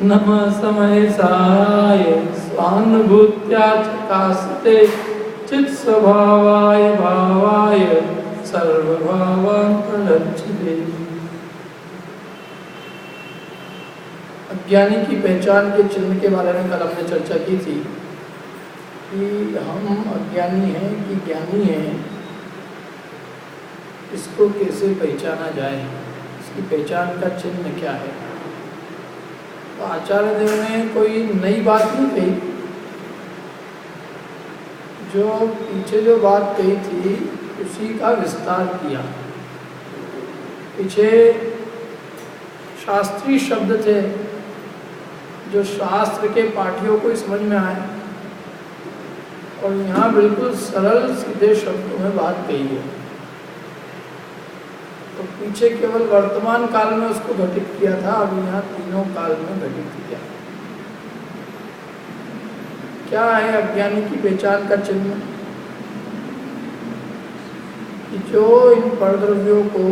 नमः समयसाय स्वानुभूत्या चकास्ते चित् स्वभावाय भावाय सर्वभावांतरक्षिते। अज्ञानी की पहचान के चिन्ह के बारे में कल हमने चर्चा की थी कि हम अज्ञानी हैं कि ज्ञानी हैं, इसको कैसे पहचाना जाए, इसकी पहचान का चिन्ह क्या है। तो आचार्य देव ने कोई नई बात नहीं कही, जो पीछे जो बात कही थी उसी का विस्तार किया। पीछे शास्त्रीय शब्द थे जो शास्त्र के पाठियों को समझ में आए, और यहाँ बिल्कुल सरल सीधे शब्दों में बात कही है। तो पीछे केवल वर्तमान काल में उसको घटित किया था, अब यहाँ तीनों काल में घटित किया। क्या है अज्ञानी की पहचान का चिन्ह? कि जो इन परद्रव्यों को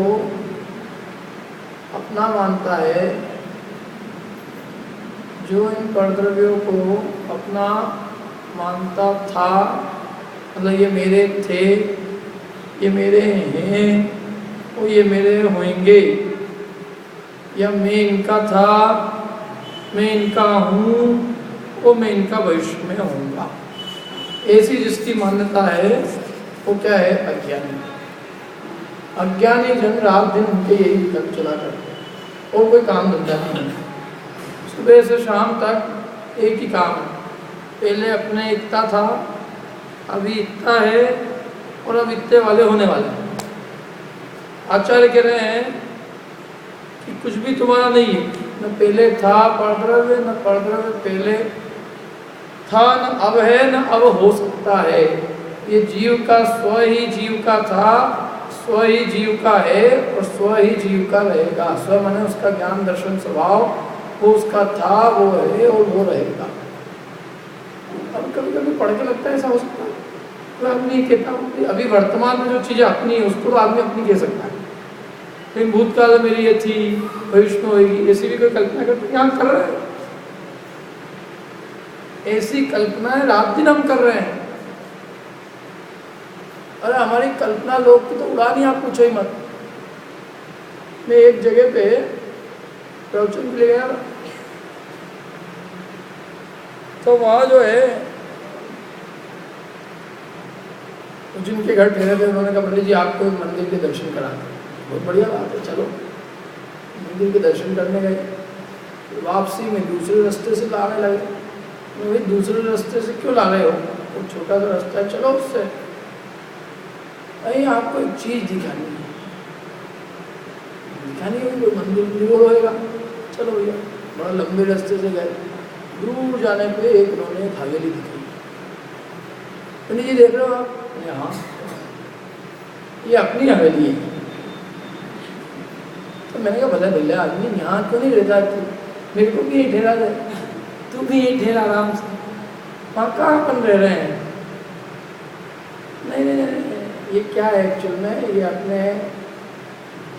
अपना मानता है, जो इन परद्रव्यों को अपना मानता था, मतलब ये मेरे थे, ये मेरे हैं, और ये मेरे होंगे, या मैं इनका था, मैं इनका हूँ, वो मैं इनका भविष्य में होऊंगा, ऐसी जिसकी मान्यता है वो क्या है? अज्ञानी। अज्ञानी जन रात दिन उनके यही विकल्प चला करते हैं, और कोई काम धंधा नहीं है। सुबह से शाम तक एक ही काम है। पहले अपने इतना था, अभी इतना है, और अब इतने वाले होने वाले हैं। आचार्य कह रहे हैं कि कुछ भी तुम्हारा नहीं है, न पहले था परद्रव्य, न परद्रव्य पहले था, न अब है, न अब हो सकता है। ये जीव का स्व ही जीव का था, स्व ही जीव का है, और स्व ही जीव का रहेगा। स्व माने उसका ज्ञान दर्शन स्वभाव, वो उसका था, वो है, और वो रहेगा। अब कभी कभी पढ़ के लगता है ऐसा हो सकता है, तो आदमी कहता हूँ अभी वर्तमान में जो चीज़ें अपनी है उसको तो आदमी अपनी कह सकता है, लेकिन भूतकाल में मेरी ये थी, भविष्य में होगी, ऐसी भी कोई कल्पना करते यहाँ कर रहे हैं। ऐसी कल्पनाएं रात दिन हम कर रहे हैं। अरे हमारी कल्पना लोग की तो उड़ानी, आप पूछो ही मत। मैं एक जगह पे प्रवचन के लिए गया, तो वहाँ जो है जिनके घर ठहरे थे उन्होंने कहा पंडित जी आपको मंदिर के दर्शन कराते। बहुत बढ़िया बात है, चलो मंदिर के दर्शन करने गए। वापसी में दूसरे रास्ते से लाने लगे। भाई दूसरे रास्ते से क्यों ला रहे हो, वो छोटा सा रास्ता है, चलो उससे। अरे आपको एक चीज़ दिखानी है, दिखानी है कोई मंदिर दूर होएगा, चलो भैया। बड़ा लंबे रास्ते से गए, दूर जाने पे एक उन्होंने एक हवेली दिखाई। पंडित जी देख रहे हो आप? हाँ, ये अपनी हवेली है। तो मैंने कहा भला भैया आदमी यहाँ क्यों नहीं रहता, तू मेरे को भी यही ठहरा दे, तू भी यही ठहरा आराम से, वहाँ कहाँ अपन रह रहे हैं। नहीं नहीं नहीं, ये क्या है एक्चुअल में, ये अपने,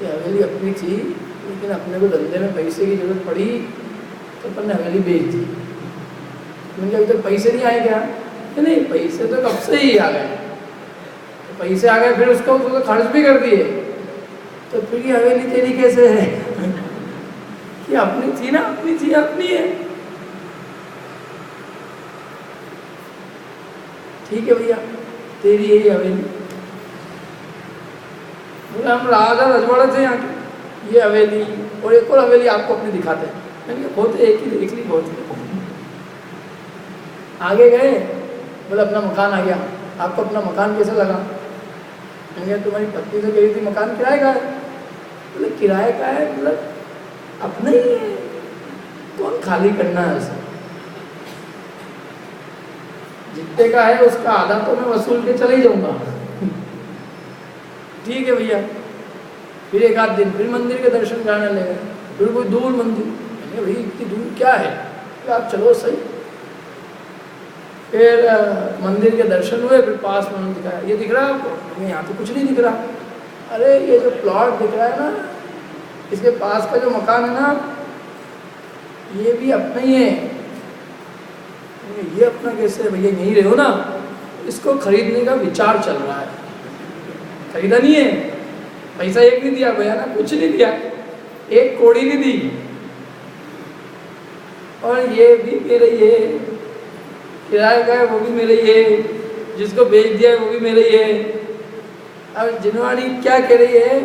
ये हवेली अपनी थी, लेकिन अपने को धंधे में पैसे की जरूरत पड़ी तो अपन ने हवेली बेच दी। मैंने कहा अभी तक पैसे नहीं आए क्या? नहीं, पैसे तो कब से ही आ गए। तो पैसे आ गए, फिर उसको खर्च भी कर दिए, तो फिर ये हवेली तेरी कैसे है? ये अपनी थी ना, अपनी थी, अपनी है। ठीक है भैया, तेरी यही हवेली। बोले हम राजा रजवाड़े थे यहाँ के, ये हवेली और एक और हवेली आपको अपनी दिखाते हैं। मैंने कहा बहुत एक ही देख ली, बहुत ही। आगे गए, बोले अपना मकान आ गया। आपको अपना मकान कैसे लगा? मैंने कहा तुम्हारी पत्नी तो कह रही थी मकान किराए का है। बोले किराए का है मतलब अपना ही है, कौन खाली करना है उसे? जितने का है उसका आधा तो मैं वसूल के चले ही जाऊंगा। ठीक है भैया। फिर एक आध दिन फिर मंदिर के दर्शन कराने लगे, फिर कोई दूर मंदिर। मैंने भाई इतनी दूर क्या है, फिर आप चलो सही। फिर मंदिर के दर्शन हुए, फिर पास में दिखाया, ये दिख रहा है आपको? यहाँ तो कुछ नहीं दिख रहा। अरे ये जो प्लॉट दिख रहा है ना, इसके पास का जो मकान है ना, ये भी अपना ही है। ये अपना कैसे है भैया, यहीं रहो ना। इसको खरीदने का विचार चल रहा है, खरीदा नहीं है, पैसा एक नहीं दिया भैया ना, कुछ नहीं दिया, एक कौड़ी नहीं दी। और ये भी मेरे, ये किराए का है वो भी मेरे, ये जिसको बेच दिया है वो भी मेरे ही है। अब जिनवाणी क्या कह रही है,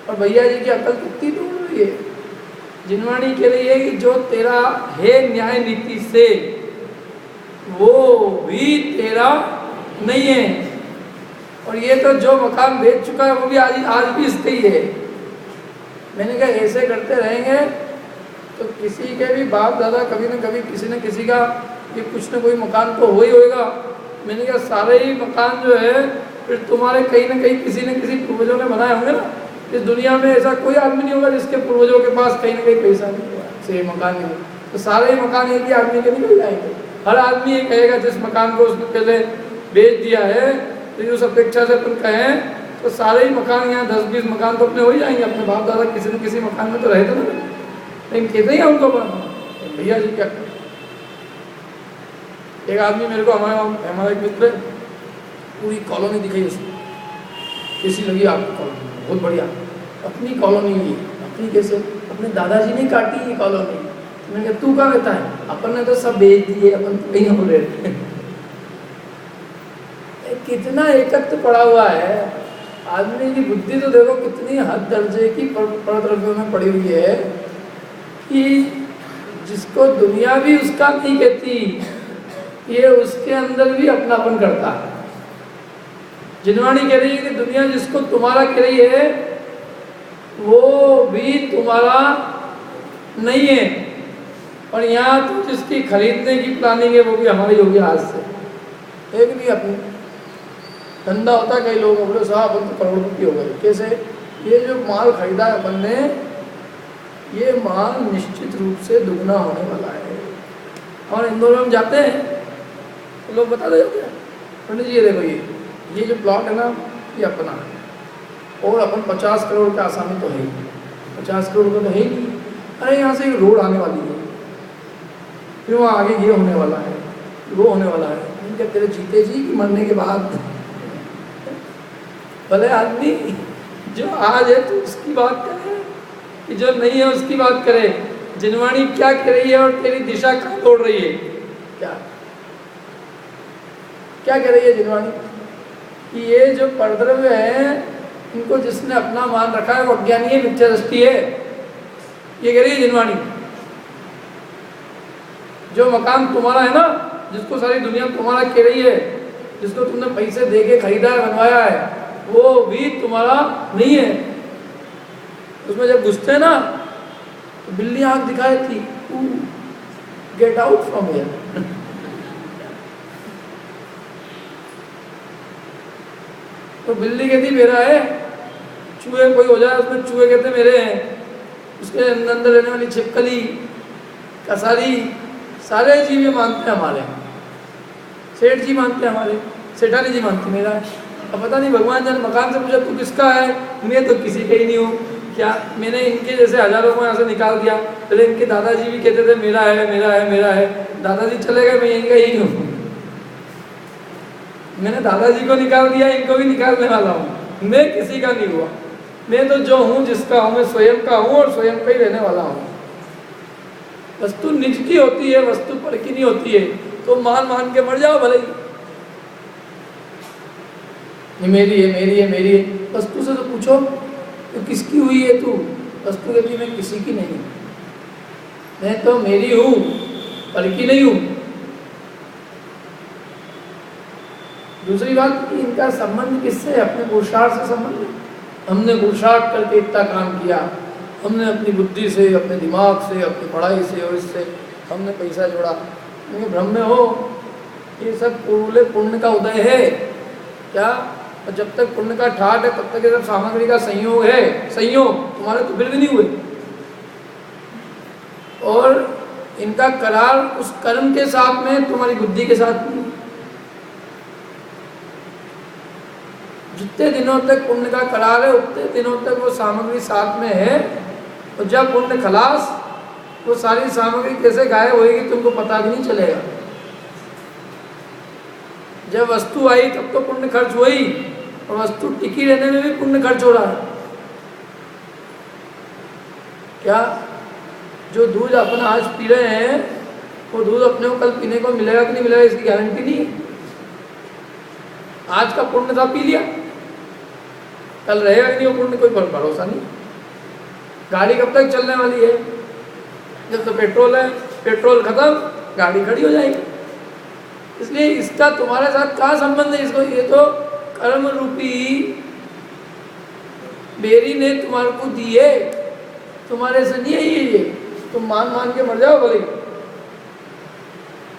और भैया जी की अकल कितनी दूर रही है। जिनवाणी कह रही है कि जो तेरा है न्याय नीति से वो भी तेरा नहीं है, और ये तो जो मकान बेच चुका है वो भी आज भी इसका ही है। मैंने कहा ऐसे करते रहेंगे तो किसी के भी बाप दादा कभी न कभी किसी न किसी का ये कुछ न कोई मकान तो हो ही होएगा। मैंने कहा सारे ही मकान जो है फिर तुम्हारे कहीं न कहीं किसी न किसी पूर्वजों ने बनाए होंगे ना। इस दुनिया में ऐसा कोई आदमी नहीं होगा जिसके पूर्वजों के पास कहीं न कहीं पैसा नहीं होगा, से मकान नहीं होगा। तो सारे ही मकान एक ही आदमी के निकल जाएंगे। हर आदमी ये कहेगा जिस मकान को उसने पहले बेच दिया है, तो उस अपेक्षा से अपन कहें तो सारे ही मकान, यहाँ 10-20 मकान तो अपने हो ही जाएंगे। अपने बाप दादा किसी न किसी मकान में तो रहे थे ना, लेकिन कहते ही उनको भैया जी क्या। एक आदमी मेरे को, हमारा एक मित्र, पूरी कॉलोनी दिखाई उसको, कैसी लगी आपको कॉलोनी, बहुत बढ़िया, अपनी कॉलोनी ली। अपनी कैसे, अपने दादाजी ने काटी ये कॉलोनी। मैंने कहा तू कहाँ रहता है, अपन ने तो सब बेच दिए, अपन तो कहीं हो रहे। कितना एकत्र पड़ा हुआ है। आदमी की बुद्धि तो देखो कितनी हद दर्जे की परद्रव्यों में पड़ी हुई है कि जिसको दुनिया भी उसका नहीं कहती, ये उसके अंदर भी अपनापन करता है। जिनवाणी कह रही है कि दुनिया जिसको तुम्हारा कह रही है वो भी तुम्हारा नहीं है, और यहाँ तो जिसकी खरीदने की प्लानिंग है वो भी हमारी होगी आज से। एक भी अपनी धंधा होता है, कई लोग बोले साहब अपन तो करोड़पति हो गए। कैसे, ये जो माल खरीदा है अपन ने, ये माल निश्चित रूप से दुगना होने वाला है। और इंदौर में हम जाते हैं तो लोग बता देते हैं पंडित जी ये देखो ये जो प्लॉट है ना ये अपना है, और अपन 50 करोड़ का आसामी तो है ही, 50 करोड़ का तो है ही नहीं। अरे यहाँ से एक रोड आने वाली है, फिर वहाँ आगे ये होने वाला है, वो होने वाला है। इनके तेरे जीते जी कि मरने के बाद भले आदमी जो आज है तो उसकी बात करे, कि जो नहीं है उसकी बात करे। जिनवाणी क्या कह रही है और तेरी दिशा कहाँ तोड़ रही है, क्या कह रही है जिनवाणी कि ये जो परद्रव्य है इनको जिसने अपना मान रखा है वो अज्ञानी है, मिथ्या दृष्टि है। ये कह रही है जिनवाणी। जो मकान तुम्हारा है ना, जिसको सारी दुनिया तुम्हारा कह रही है, जिसको तुमने पैसे दे के खरीदा है, बनवाया है, वो भी तुम्हारा नहीं है। उसमें जब घुसते हैं ना तो बिल्ली आंख दिखाई थी, गेट आउट फ्रॉम हियर। तो बिल्ली कहती मेरा है, चूहे कोई हो जाए उसमें, चूहे कहते मेरे हैं, उसके अंदर रहने वाली छिपकली, कसारी, सारे जीव ये मानते हैं हमारे। सेठ जी मानते हैं हमारे, सेठानी जी मानती मेरा है। अब पता नहीं भगवान जाने, मकान से पूछा तू किसका है, मैं तो किसी का ही नहीं हूँ। क्या मैंने इनके जैसे हजारों को यहाँ से निकाल दिया, पहले इनके दादाजी भी कहते थे मेरा है मेरा है मेरा है, दादाजी चले गए, मैं इनका ही हूँ। मैंने दादाजी को निकाल दिया, इनको भी निकालने वाला हूँ। मैं किसी का नहीं हुआ, मैं तो जो हूँ जिसका हूँ, मैं स्वयं का हूँ और स्वयं का ही रहने वाला हूँ। वस्तु निज की होती है, वस्तु पर की नहीं होती है। तो मान मान के मर जाओ भले ही, ये मेरी है मेरी है मेरी है। वस्तु से तो पूछो तो किसकी हुई है तू, वस्तु कहती मैं किसी की नहीं, मैं तो मेरी हूँ पर की नहीं हूँ। दूसरी बात कि इनका संबंध किससे है, अपने पुरुषार्थ से संबंध है। हमने पुरुषार्थ करके इतना काम किया, हमने अपनी बुद्धि से, अपने दिमाग से, अपनी पढ़ाई से और इससे हमने पैसा जोड़ा। क्योंकि भ्रम में हो, ये सब पूरे पुण्य का उदय है क्या। और जब तक पुण्य का ठाट है तब तक ये सब सामग्री का संयोग है, संयोग तुम्हारे तो फिर भी नहीं हुए। और इनका करार उस कर्म के साथ में, तुम्हारी बुद्धि के साथ नहीं। जितने दिनों तक पुण्य का करार है उतने दिनों तक वो सामग्री साथ में है, और जब पुण्य खलास वो सारी सामग्री कैसे गायब होएगी तुमको पता भी नहीं चलेगा। जब वस्तु आई तब तो पुण्य खर्च हुई, और वस्तु टिकी रहने में भी पुण्य खर्च हो रहा है। क्या जो दूध अपन आज पी रहे हैं वो दूध अपने को कल पीने को मिलेगा कि नहीं मिलेगा इसकी गारंटी नहीं है। आज का पुण्य था, पी लिया, कल रहेगा कि नहीं वो पुण्य कोई भरोसा नहीं। गाड़ी कब तक चलने वाली है? जब तो पेट्रोल है, पेट्रोल खत्म गाड़ी खड़ी हो जाएगी। इसलिए इसका तुम्हारे साथ क्या संबंध है? इसको ये तो कर्म रूपी बेरी ने तुम्हारे को दी है, तुम्हारे से नहीं है ये। तुम मान मान के मर जाओ भले।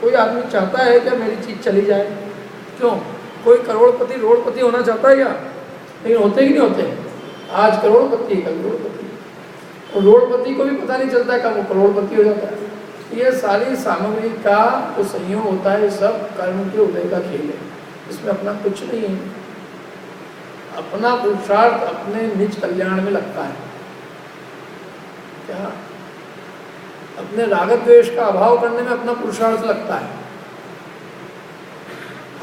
कोई आदमी चाहता है क्या मेरी चीज चली जाए? क्यों? कोई करोड़पति रोड़पति होना चाहता है क्या? लेकिन होते कि नहीं होते? आज करोड़पति कल रोड़पति, और रोड़पति को भी पता नहीं चलता कब वो करोड़पति हो जाता है। ये सारी सामग्री का जो संयोग होता है सब कर्म के उदय का खेल है, इसमें अपना कुछ नहीं है। अपना पुरुषार्थ अपने निज कल्याण में लगता है। क्या? अपने राग द्वेष का अभाव करने में अपना पुरुषार्थ लगता है।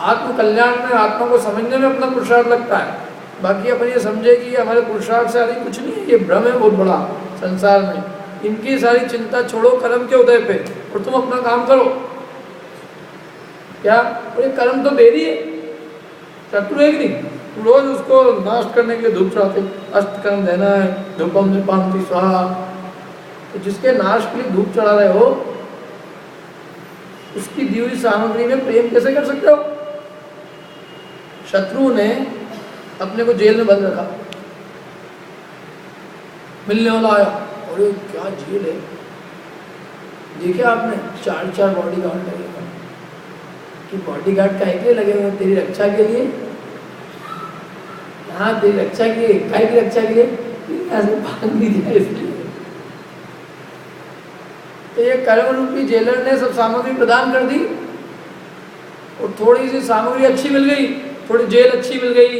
आत्म कल्याण में, आत्मा को समझने में अपना पुरुषार्थ लगता है। बाकी अपन ये समझे कि हमारे पुरुषार्थ से अधिक कुछ नहीं है, ये भ्रम है बहुत बड़ा संसार में। इनकी सारी चिंता छोड़ो कर्म के उदय पे, और तुम अपना काम करो। क्या? और ये कर्म तो बेरी है, शत्रु है कि नहीं? रोज उसको नाश करने के लिए धूप चढ़ाते, अष्ट कर्म देना है, धूपम निपांति स्वाहा। तो जिसके नाश के लिए धूप चढ़ा रहे हो उसकी दी हुई सामग्री में प्रेम कैसे कर सकते हो? शत्रु ने अपने को जेल में बंद रखा, मिलने वाला आया, और ये क्या जेल है देखे आपने? 4-4 बॉडी गार्ड लगे हुए कि बॉडी गार्ड काहे के लगे हुए? तेरी रक्षा के लिए। हाँ, तेरी रक्षा के लिए। काहे की रक्षा के लिए? ऐसे भाग नहीं दिया इसलिए। तो ये कर्म रूपी जेलर ने सब सामग्री प्रदान कर दी, और थोड़ी सी सामग्री अच्छी मिल गई, थोड़ी जेल अच्छी मिल गई,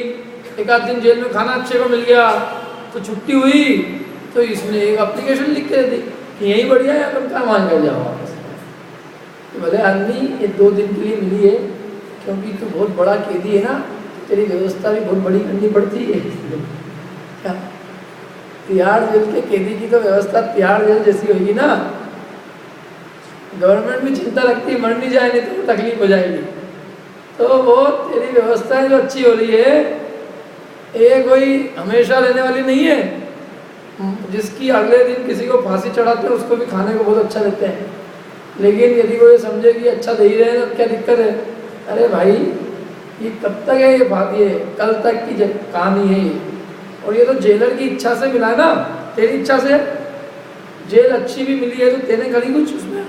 एक आध दिन जेल में खाना अच्छे को मिल गया, तो छुट्टी हुई तो इसने एक एप्लीकेशन लिख के दी कि यही बढ़िया है, अपन क्या मान कर जाओ वापस। तो भले आदमी ये 2 दिन के लिए मिली है, क्योंकि तू बहुत बड़ा कैदी है ना, तेरी व्यवस्था भी बहुत बड़ी करनी पड़ती है। क्या? तिहाड़ जेल के कैदी की तो व्यवस्था तिहाड़ जेल जैसी होगी ना। गवर्नमेंट भी चिंता रखती है मर नहीं जाए, नहीं तो तकलीफ हो जाएगी। तो वो तेरी व्यवस्था जो अच्छी हो रही है ये कोई हमेशा रहने वाली नहीं है। जिसकी अगले दिन किसी को फांसी चढ़ाते हैं उसको भी खाने को बहुत अच्छा देते हैं, लेकिन यदि वो ये समझे कि अच्छा दे ही रहे हैं तो क्या दिक्कत है? अरे भाई ये कब तक है? ये बात ये कल तक की कहानी है ये। और ये तो जेलर की इच्छा से मिला है ना, तेरी इच्छा से। जेल अच्छी भी मिली है तो तेने करी कुछ उसमें?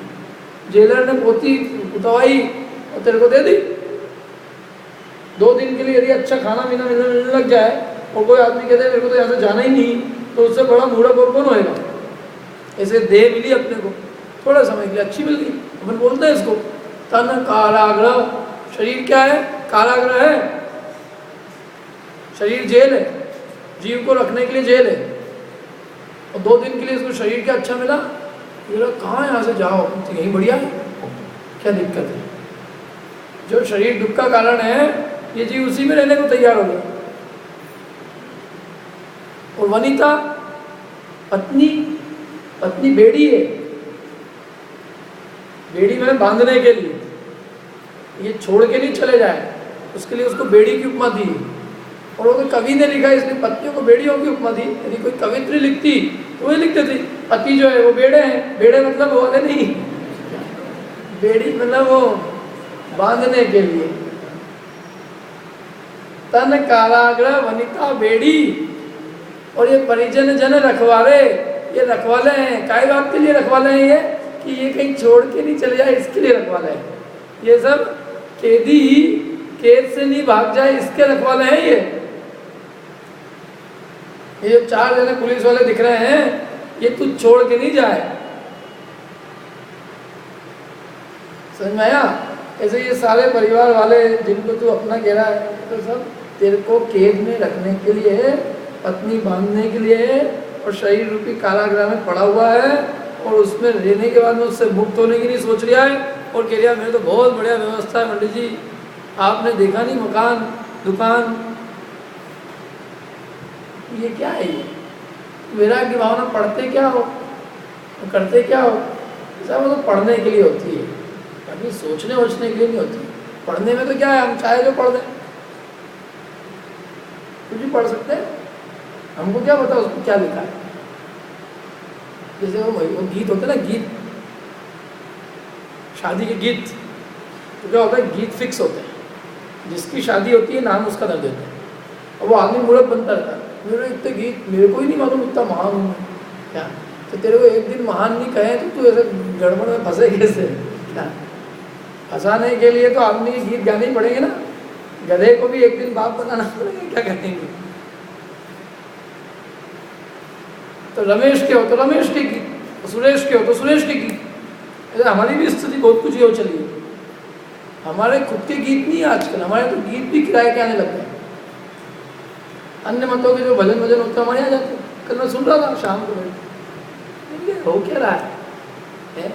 जेलर ने पोती उतवाई और तेरे को दे दी। 2 दिन के लिए यदि अच्छा खाना पीना मिलने लग जाए और कोई आदमी कहते हैं मेरे को तो यहाँ से जाना ही नहीं, तो उससे बड़ा मूढ़क और कौन होएगा? ऐसे देह मिली अपने को, थोड़ा समय के लिए अच्छी मिल गई, अपन बोलते हैं इसको तन कारागृह। शरीर क्या है? कारागृह है। शरीर जेल है, जीव को रखने के लिए जेल है। और 2 दिन के लिए इसको शरीर क्या अच्छा मिला? ये लोग कहाँ यहाँ से जाओ, तो यही बढ़िया है, क्या दिक्कत है? जो शरीर दुख का कारण है ये जीव उसी में रहने को तैयार हो गया। और वनिता पत्नी, पत्नी बेड़ी है। बेड़ी में बांधने के लिए, ये छोड़ के नहीं चले जाए, उसके लिए उसको बेड़ी की उपमा दी। और वो तो कवि ने लिखा इसलिए पत्नियों को बेड़ियों की उपमा दी। यदि कोई कवित्री लिखती तो वही लिखते थे पति जो है वो बेड़े हैं। बेड़े मतलब वो वाले नहीं, बेड़ी मतलब वो बांधने के लिए। तन कारागृह वनिता बेड़ी। और ये परिजन जन रखवाले, ये रखवाले हैं। काय बात के लिए रखवाले हैं? ये कि ये कहीं छोड़ के नहीं चले जाए इसके लिए रखवाले हैं। ये सब कैदी कैद से नहीं भाग जाए इसके रखवाले हैं। ये 4 जने पुलिस वाले दिख रहे हैं, ये तू छोड़ के नहीं जाए। समझ में आया? ऐसे ये सारे परिवार वाले जिनको तू अपना कह रहा है, तो सब तेरे को कैद में रखने के लिए, पत्नी बांधने के लिए, और शरीर रूपी कारागृह में पड़ा हुआ है। और उसमें रहने के बाद में उससे मुक्त होने की नहीं सोच रहा है और कह रहा मेरे तो बहुत बढ़िया व्यवस्था है पंडित जी, आपने देखा नहीं मकान दुकान, ये क्या है? ये वैराग्य की भावना पढ़ते क्या हो, करते क्या हो? सब वो तो पढ़ने के लिए होती है, कभी सोचने वोचने के लिए नहीं होती। पढ़ने में तो क्या है, हम चाहे जो पढ़ दें, कुछ भी पढ़ सकते हैं, हमको क्या पता उसको क्या लिखा है। जैसे वो गीत होते हैं ना, गीत शादी के गीत, तो क्या होता है गीत फिक्स होते हैं, जिसकी शादी होती है नाम उसका रख देते हैं और वो आदमी मूर्ख बनता रहता है। मेरे इतने गीत मेरे को ही नहीं मालूम इतना महान हूँ क्या, तो तेरे को एक दिन महान नहीं कहे तो तू ऐसे गड़बड़ में फंसे कैसे? क्या फंसाने के लिए तो आदमी के गीत गाने ही पड़ेंगे ना, गधे को भी एक दिन बाप बनाना पड़ेगा, क्या करेंगे? तो रमेश के हो तो रमेश के गीत, सुरेश के हो तो सुरेश के गीत। ऐसे हमारी भी स्थिति बहुत कुछ हो चली है, हमारे खुद के गीत नहीं आजकल, हमारे तो गीत भी किराए के आने लग गए। अन्य मतों के जो भजन भजन होते हैं हमारे यहाँ जाते, कल मैं सुन रहा था शाम को बैठ, हो क्या रहा है?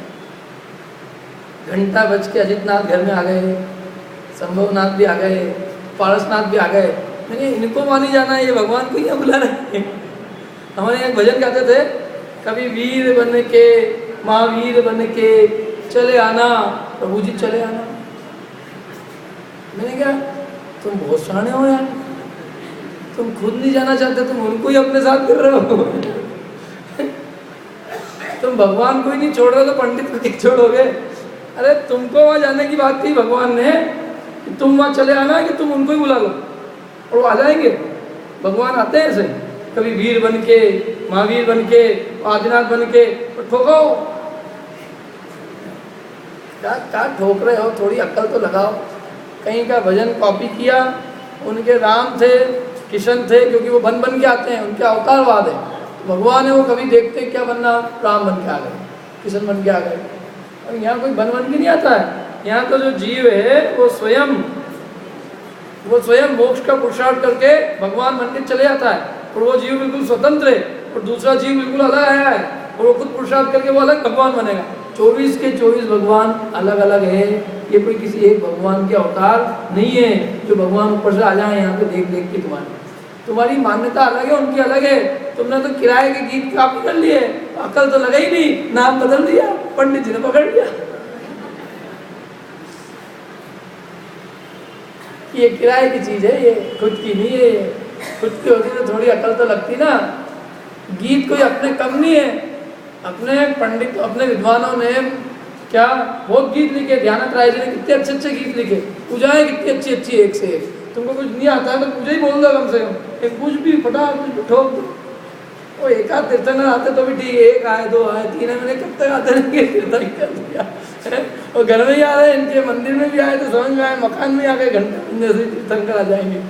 घंटा बज के अजितनाथ घर में आ गए, संभवनाथ भी आ गए, पारसनाथ भी आ गए। मैंने इनको मानी जाना है, ये भगवान को यहाँ बुला रहे हैं। हमारे यहाँ भजन गाते थे, कभी वीर बन के महावीर बन के चले आना, प्रभु जी चले आना। मैंने कहा तुम बहुत शाने हो यार, तुम खुद नहीं जाना चाहते, तुम उनको ही अपने साथ कर रहे हो। तुम भगवान को ही नहीं छोड़ रहे तो पंडित को नहीं छोड़ोगे? अरे तुमको वहाँ जाने की बात थी भगवान ने, कि तुम वहाँ चले आना, कि तुम उनको ही बुला लो और वो आ जाएंगे। भगवान आते हैं ऐसे, कभी वीर बन के महावीर बन के आदिनाथ बन के, और ठोको क्या ठोक रहे हो? थोड़ी अक्ल तो लगाओ। कहीं का भजन कॉपी किया, उनके राम थे किशन थे, क्योंकि वो बन के आते हैं, उनके अवतारवाद है। तो भगवान है वो कभी देखते हैं क्या बनना, राम बन के आ गए, किशन बन के आ गए। और यहाँ कोई बन के नहीं आता है, यहाँ तो जो जीव है वो स्वयं मोक्ष का पुरुषार्थ करके भगवान बन के चले जाता है। और वो जीव बिल्कुल स्वतंत्र है और दूसरा जीव बिल्कुल अलग आया है, और वो खुद पुरुषार्थ करके वो अलग भगवान बनेगा। 24 के 24 भगवान अलग अलग है, ये कोई किसी एक भगवान के अवतार नहीं है जो भगवान ऊपर से आ जाए यहाँ पे देख देख के। तुम्हारी मान्यता अलग है, उनकी अलग है। तुमने तो किराए के गीत कॉपी कर लिए, अकल तो लगा ही नहीं, नाम बदल दिया, पंडित जी ने पकड़ लिया। ये किराए की चीज है, ये खुद की नहीं है। ये खुद की होती तो थोड़ी अकल तो लगती ना। गीत कोई अपने कम नहीं है, अपने पंडित अपने विद्वानों ने क्या बहुत गीत लिखे, ध्यानत राय जी ने कितने अच्छे अच्छे गीत लिखे, पूजाएं कितनी अच्छी अच्छी एक से एक। तुमको कुछ नहीं आता है तो पूजा ही बोल दो कम से कम, एक कुछ भी फटा कुछ ठोक दो। वो एक आध कीर्तन आते तो भी ठीक है, एक आए दो आए तीन है, मैंने कब तक आते रहेंगे कीर्तन कर दिया। और घर में ही आ रहे हैं, इनके मंदिर में भी आए तो समझ में आए, मकान में आ गए घंटे जैसे कीर्तन करा जाएंगे,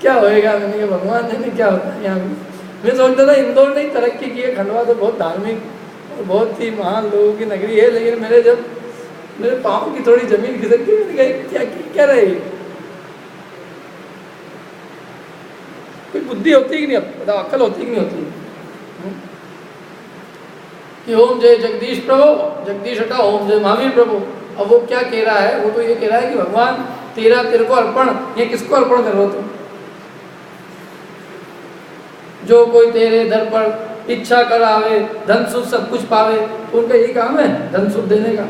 क्या होएगा? मैंने कहा भगवान जाने क्या होता है यहाँ पे। मैं सोचता था इंदौर ने तरक्की की है, खंडवा तो बहुत धार्मिक और बहुत ही महान लोगों की नगरी है, लेकिन मेरे पाँव की थोड़ी जमीन खिसक गई। मैंने कहा क्या रहे, कोई बुद्धि होती कि नहीं, बताओ अक्ल होती कि नहीं होती? कि ओम जय जगदीश प्रभु, जगदीश हटा ओम जय महावीर प्रभु। अब वो क्या कह रहा है? वो तो ये कह रहा है कि भगवान तेरे को अर्पण, ये किसको अर्पण कर रहे हो तुम? जो कोई तेरे दर पर इच्छा कर आवे, धन सुख सब कुछ पावे। तो उनका यही काम है धन सुख देने का,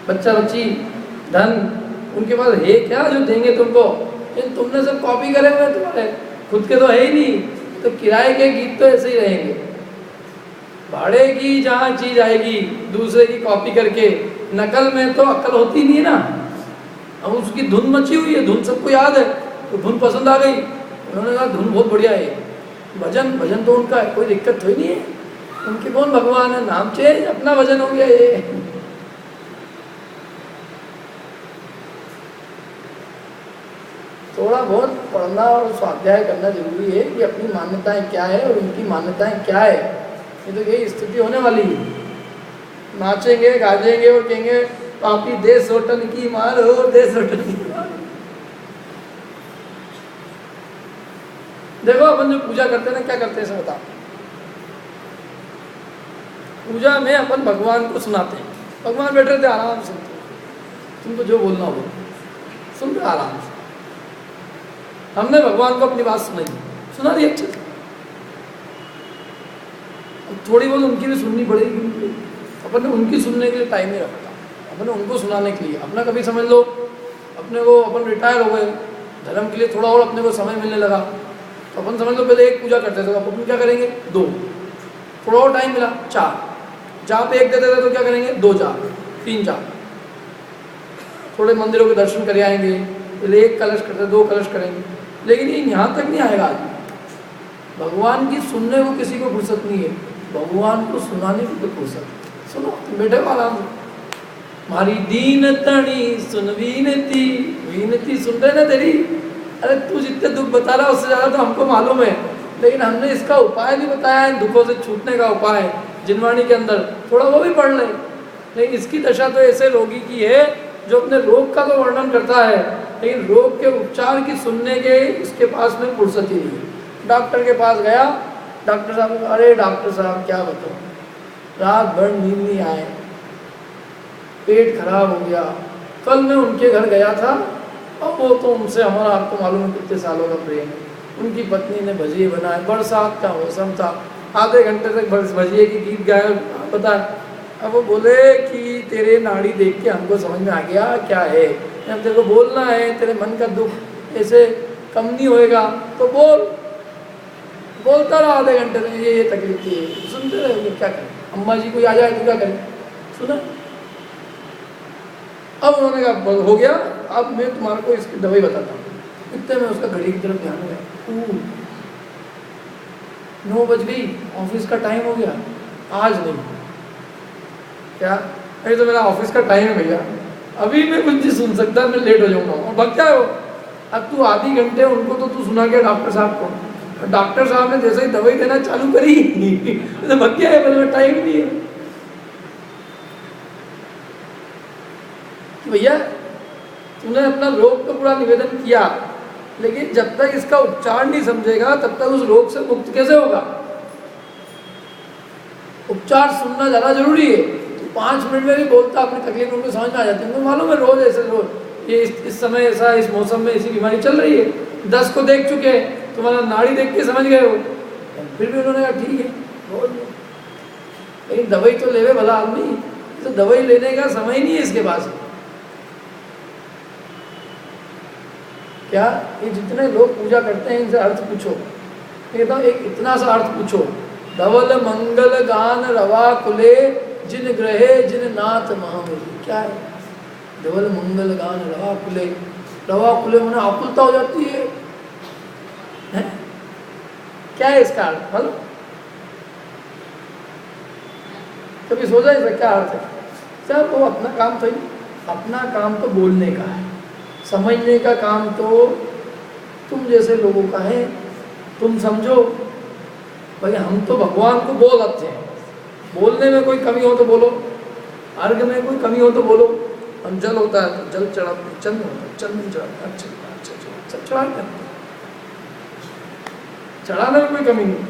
बच्चा बच्ची धन उनके पास है क्या जो देंगे तुमको? तुमने सब कॉपी करे हुए, तुम्हारे खुद के तो है ही नहीं। तो किराए के गीत तो ऐसे ही रहेंगे, भाड़े की जहाँ चीज आएगी दूसरे की कॉपी करके, नकल में तो अक्ल होती नहीं है ना। अब उसकी धुन मची हुई है, धुन सबको याद है, तो धुन पसंद आ गई, उन्होंने कहा धुन बहुत बढ़िया है। भजन तो उनका है, कोई दिक्कत तो ही नहीं है, उनके कौन भगवान है, नाम चेंज, अपना भजन हो गया ये। थोड़ा बहुत पढ़ना और स्वाध्याय करना जरूरी है कि अपनी मान्यताएं क्या है और उनकी मान्यताएं क्या है। ये तो यही स्थिति होने वाली है, नाचेंगे गाजेंगे और कहेंगे पापी देश होटल की मारो, देश होटल की मारो। देखो अपन जो पूजा करते हैं ना, क्या करते हैं सब बताओ? पूजा में अपन भगवान को सुनाते हैं। भगवान बैठे थे आराम से, तुमको जो बोलना हो सुन रहे आराम से। हमने भगवान को अपनी बात सुना दी अच्छे से। थोड़ी बहुत उनकी भी सुननी पड़ेगी। अपन ने उनकी सुनने के लिए टाइम नहीं रखा, अपन ने उनको सुनाने के लिए। अपना कभी समझ लो अपने को, अपन रिटायर हो गए, धर्म के लिए थोड़ा और अपने को समय मिलने लगा, तो अपन समझ लो पहले 1 पूजा करते थे, तो अपन क्या करेंगे 2, थोड़ा और टाइम मिला 4, जहाँ पे 1 देते थे तो क्या करेंगे 2 4 3 4, थोड़े मंदिरों के दर्शन कर आएंगे, पहले 1 कलश करते 2 कलश करेंगे। लेकिन ये यहाँ तक नहीं आएगा आदमी। भगवान की सुनने को किसी को फुर्सत नहीं है, भगवान को सुनाने की तो फुर्सत। सुनो तुम बैठे हो आराम से, मारी दीन तणी सुन विनती, विनती सुन रहे ना तेरी। अरे तू जितने दुख बता रहा है उससे ज़्यादा तो हमको मालूम है, लेकिन हमने इसका उपाय भी बताया है, दुखों से छूटने का उपाय जिनवाणी के अंदर, थोड़ा वो भी पढ़ ले। लेकिन इसकी दशा तो ऐसे रोगी की है जो अपने रोग का तो वर्णन करता है, लेकिन रोग के उपचार की सुनने के इसके पास में फुर्सत ही नहीं है। डॉक्टर के पास गया, डॉक्टर साहब, अरे डॉक्टर साहब क्या बताऊँ, रात भर नींद नहीं आए, पेट खराब हो गया। कल मैं उनके घर गया था, और वो तो उनसे हमारा आपको मालूम है कितने सालों का प्रेम है। उनकी पत्नी ने भजिए बनाए, बरसात का मौसम था, आधे घंटे तक भजिए की गीत गाए, पता। अब वो बोले कि तेरे नाड़ी देख के हमको समझ में आ गया क्या है, अब तेरे को बोलना है, तेरे मन का दुख ऐसे कम नहीं होएगा तो बोल। बोलता रहा आधे घंटे तक, ये तकलीफ थी, सुनते रहे, क्या करें, अम्मा जी कोई आ जाए तो क्या करें, सुना। अब उन्होंने कहा हो गया, अब मैं तुम्हारे को इसकी दवाई बताता हूँ। इतने में उसका घड़ी की तरफ ध्यान गया, 9 बज गई, ऑफिस का टाइम हो गया, आज नहीं। क्या, अरे तो मेरा ऑफिस का टाइम है भैया, अभी मैं कुछ नहीं सुन सकता, मैं लेट हो जाऊँगा। और भगता हो, अब तू आधी घंटे उनको तो तू सुना गया डॉक्टर साहब को, डॉक्टर साहब ने जैसे ही दवाई देना चालू करी तो भग गया है, मेरे टाइम नहीं है। भैया तूने अपना रोग तो पूरा निवेदन किया, लेकिन जब तक इसका उपचार नहीं समझेगा तब तक उस रोग से मुक्त कैसे होगा। उपचार सुनना ज़्यादा जरूरी है। तो 5 मिनट में भी बोलता, अपनी तकलीफ उनको समझ में आ जाती है, उनको मालूम है रोज ऐसे रोज ये इस समय ऐसा, इस मौसम में ऐसी बीमारी चल रही है। 10 को देख चुके हैं, तुम्हारा नाड़ी देख के समझ गए हो, फिर भी उन्होंने कहा ठीक है बोल। लेकिन दवाई तो लेवे भला आदमी, तो दवाई लेने का समय नहीं है इसके पास। क्या ये जितने लोग पूजा करते हैं इनसे अर्थ पूछो, एकदम एक इतना सा अर्थ पूछो, धवल मंगल गान रवा कुले जिन ग्रहे जिन नाथ महामिली। क्या है धवल मंगल गान रवा कुले, रवा कुले मैंने आकुलता हो जाती है, क्या है इसका अर्थ मालूम? कभी सोचा इसका क्या अर्थ है? सब वो अपना काम तो ही, अपना काम तो बोलने का है, समझने का काम तो तुम जैसे लोगों का है। तुम समझो भाई, हम तो भगवान को बोल आते हैं, बोलने में कोई कमी हो तो बोलो, अर्घ में कोई कमी हो तो बोलो, हम जल होता है तो जल चढ़ाते, चंदन होता है चंदन चढ़ाते, अच्छा चढ़ाते, चढ़ाने में कोई कमी नहीं।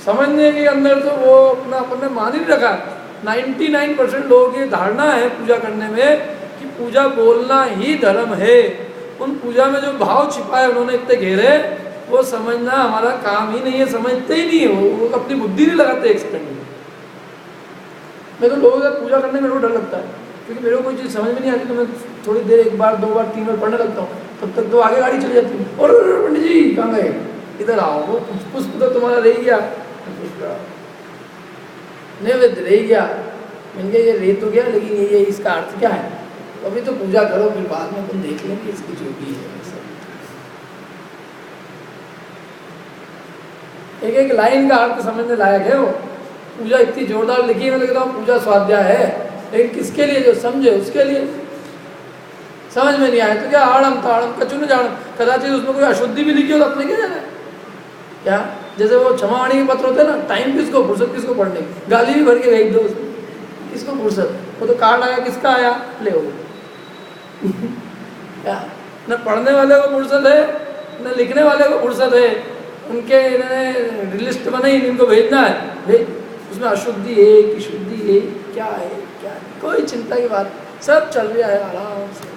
समझने के अंदर तो वो अपना अपने मान ही रखा है। 99% लोगों की धारणा है पूजा करने में कि पूजा बोलना ही धर्म है। उन पूजा में जो भाव छिपा है उन्होंने इतने घेरे, वो समझना हमारा काम ही नहीं है, समझते ही नहीं है, वो अपनी बुद्धि नहीं लगाते 1 सेकंड में। मैं तो लोगों से पूजा करने में डर लगता है, क्योंकि मेरे को कोई चीज़ समझ में नहीं आती तो मैं थोड़ी देर 1 बार 2 बार 3 बार पढ़ने लगता हूँ, तब तक तो आगे गाड़ी चली जाती है। और पंडित जी कहाँ गए, इधर आओ, वो पुष्प तो तुम्हारा रह गया, नैवेद्य रह गया, मैंने ये रह तो गया, लेकिन ये इसका अर्थ क्या है? अभी तो पूजा करो, फिर बाद में तुम देख लेंगे इसकी जो भी है। एक लाइन का अर्थ समझने लायक है वो। पूजा इतनी जोरदार लिखी है, मैं कहता हूँ पूजा स्वाध्याय है, लेकिन किसके लिए? जो समझे उसके लिए। समझ में नहीं आए तो क्या आड़म ताड़म कचू न जाड़म, कदाचित उसमें कोई अशुद्धि भी लिखी हो तो अपने क्या जाना है? क्या जैसे वो क्षमावाणी के पत्र होते हैं ना, टाइम किसको, फुर्सत किसको पढ़ने की, गाली भी भर के भेज दो उसमें, किसको फुर्सत? वो तो कार्ड आया, किसका आया, ले वो क्या न पढ़ने वाले को फुर्सत है, न लिखने वाले को फुर्सत है। उनके लिस्ट बनाई, इनको भेजना है, भेज, उसमें अशुद्धि है कि शुद्धि है, क्या है क्या नहीं, कोई चिंता की बात, सब चल रहा है आराम से।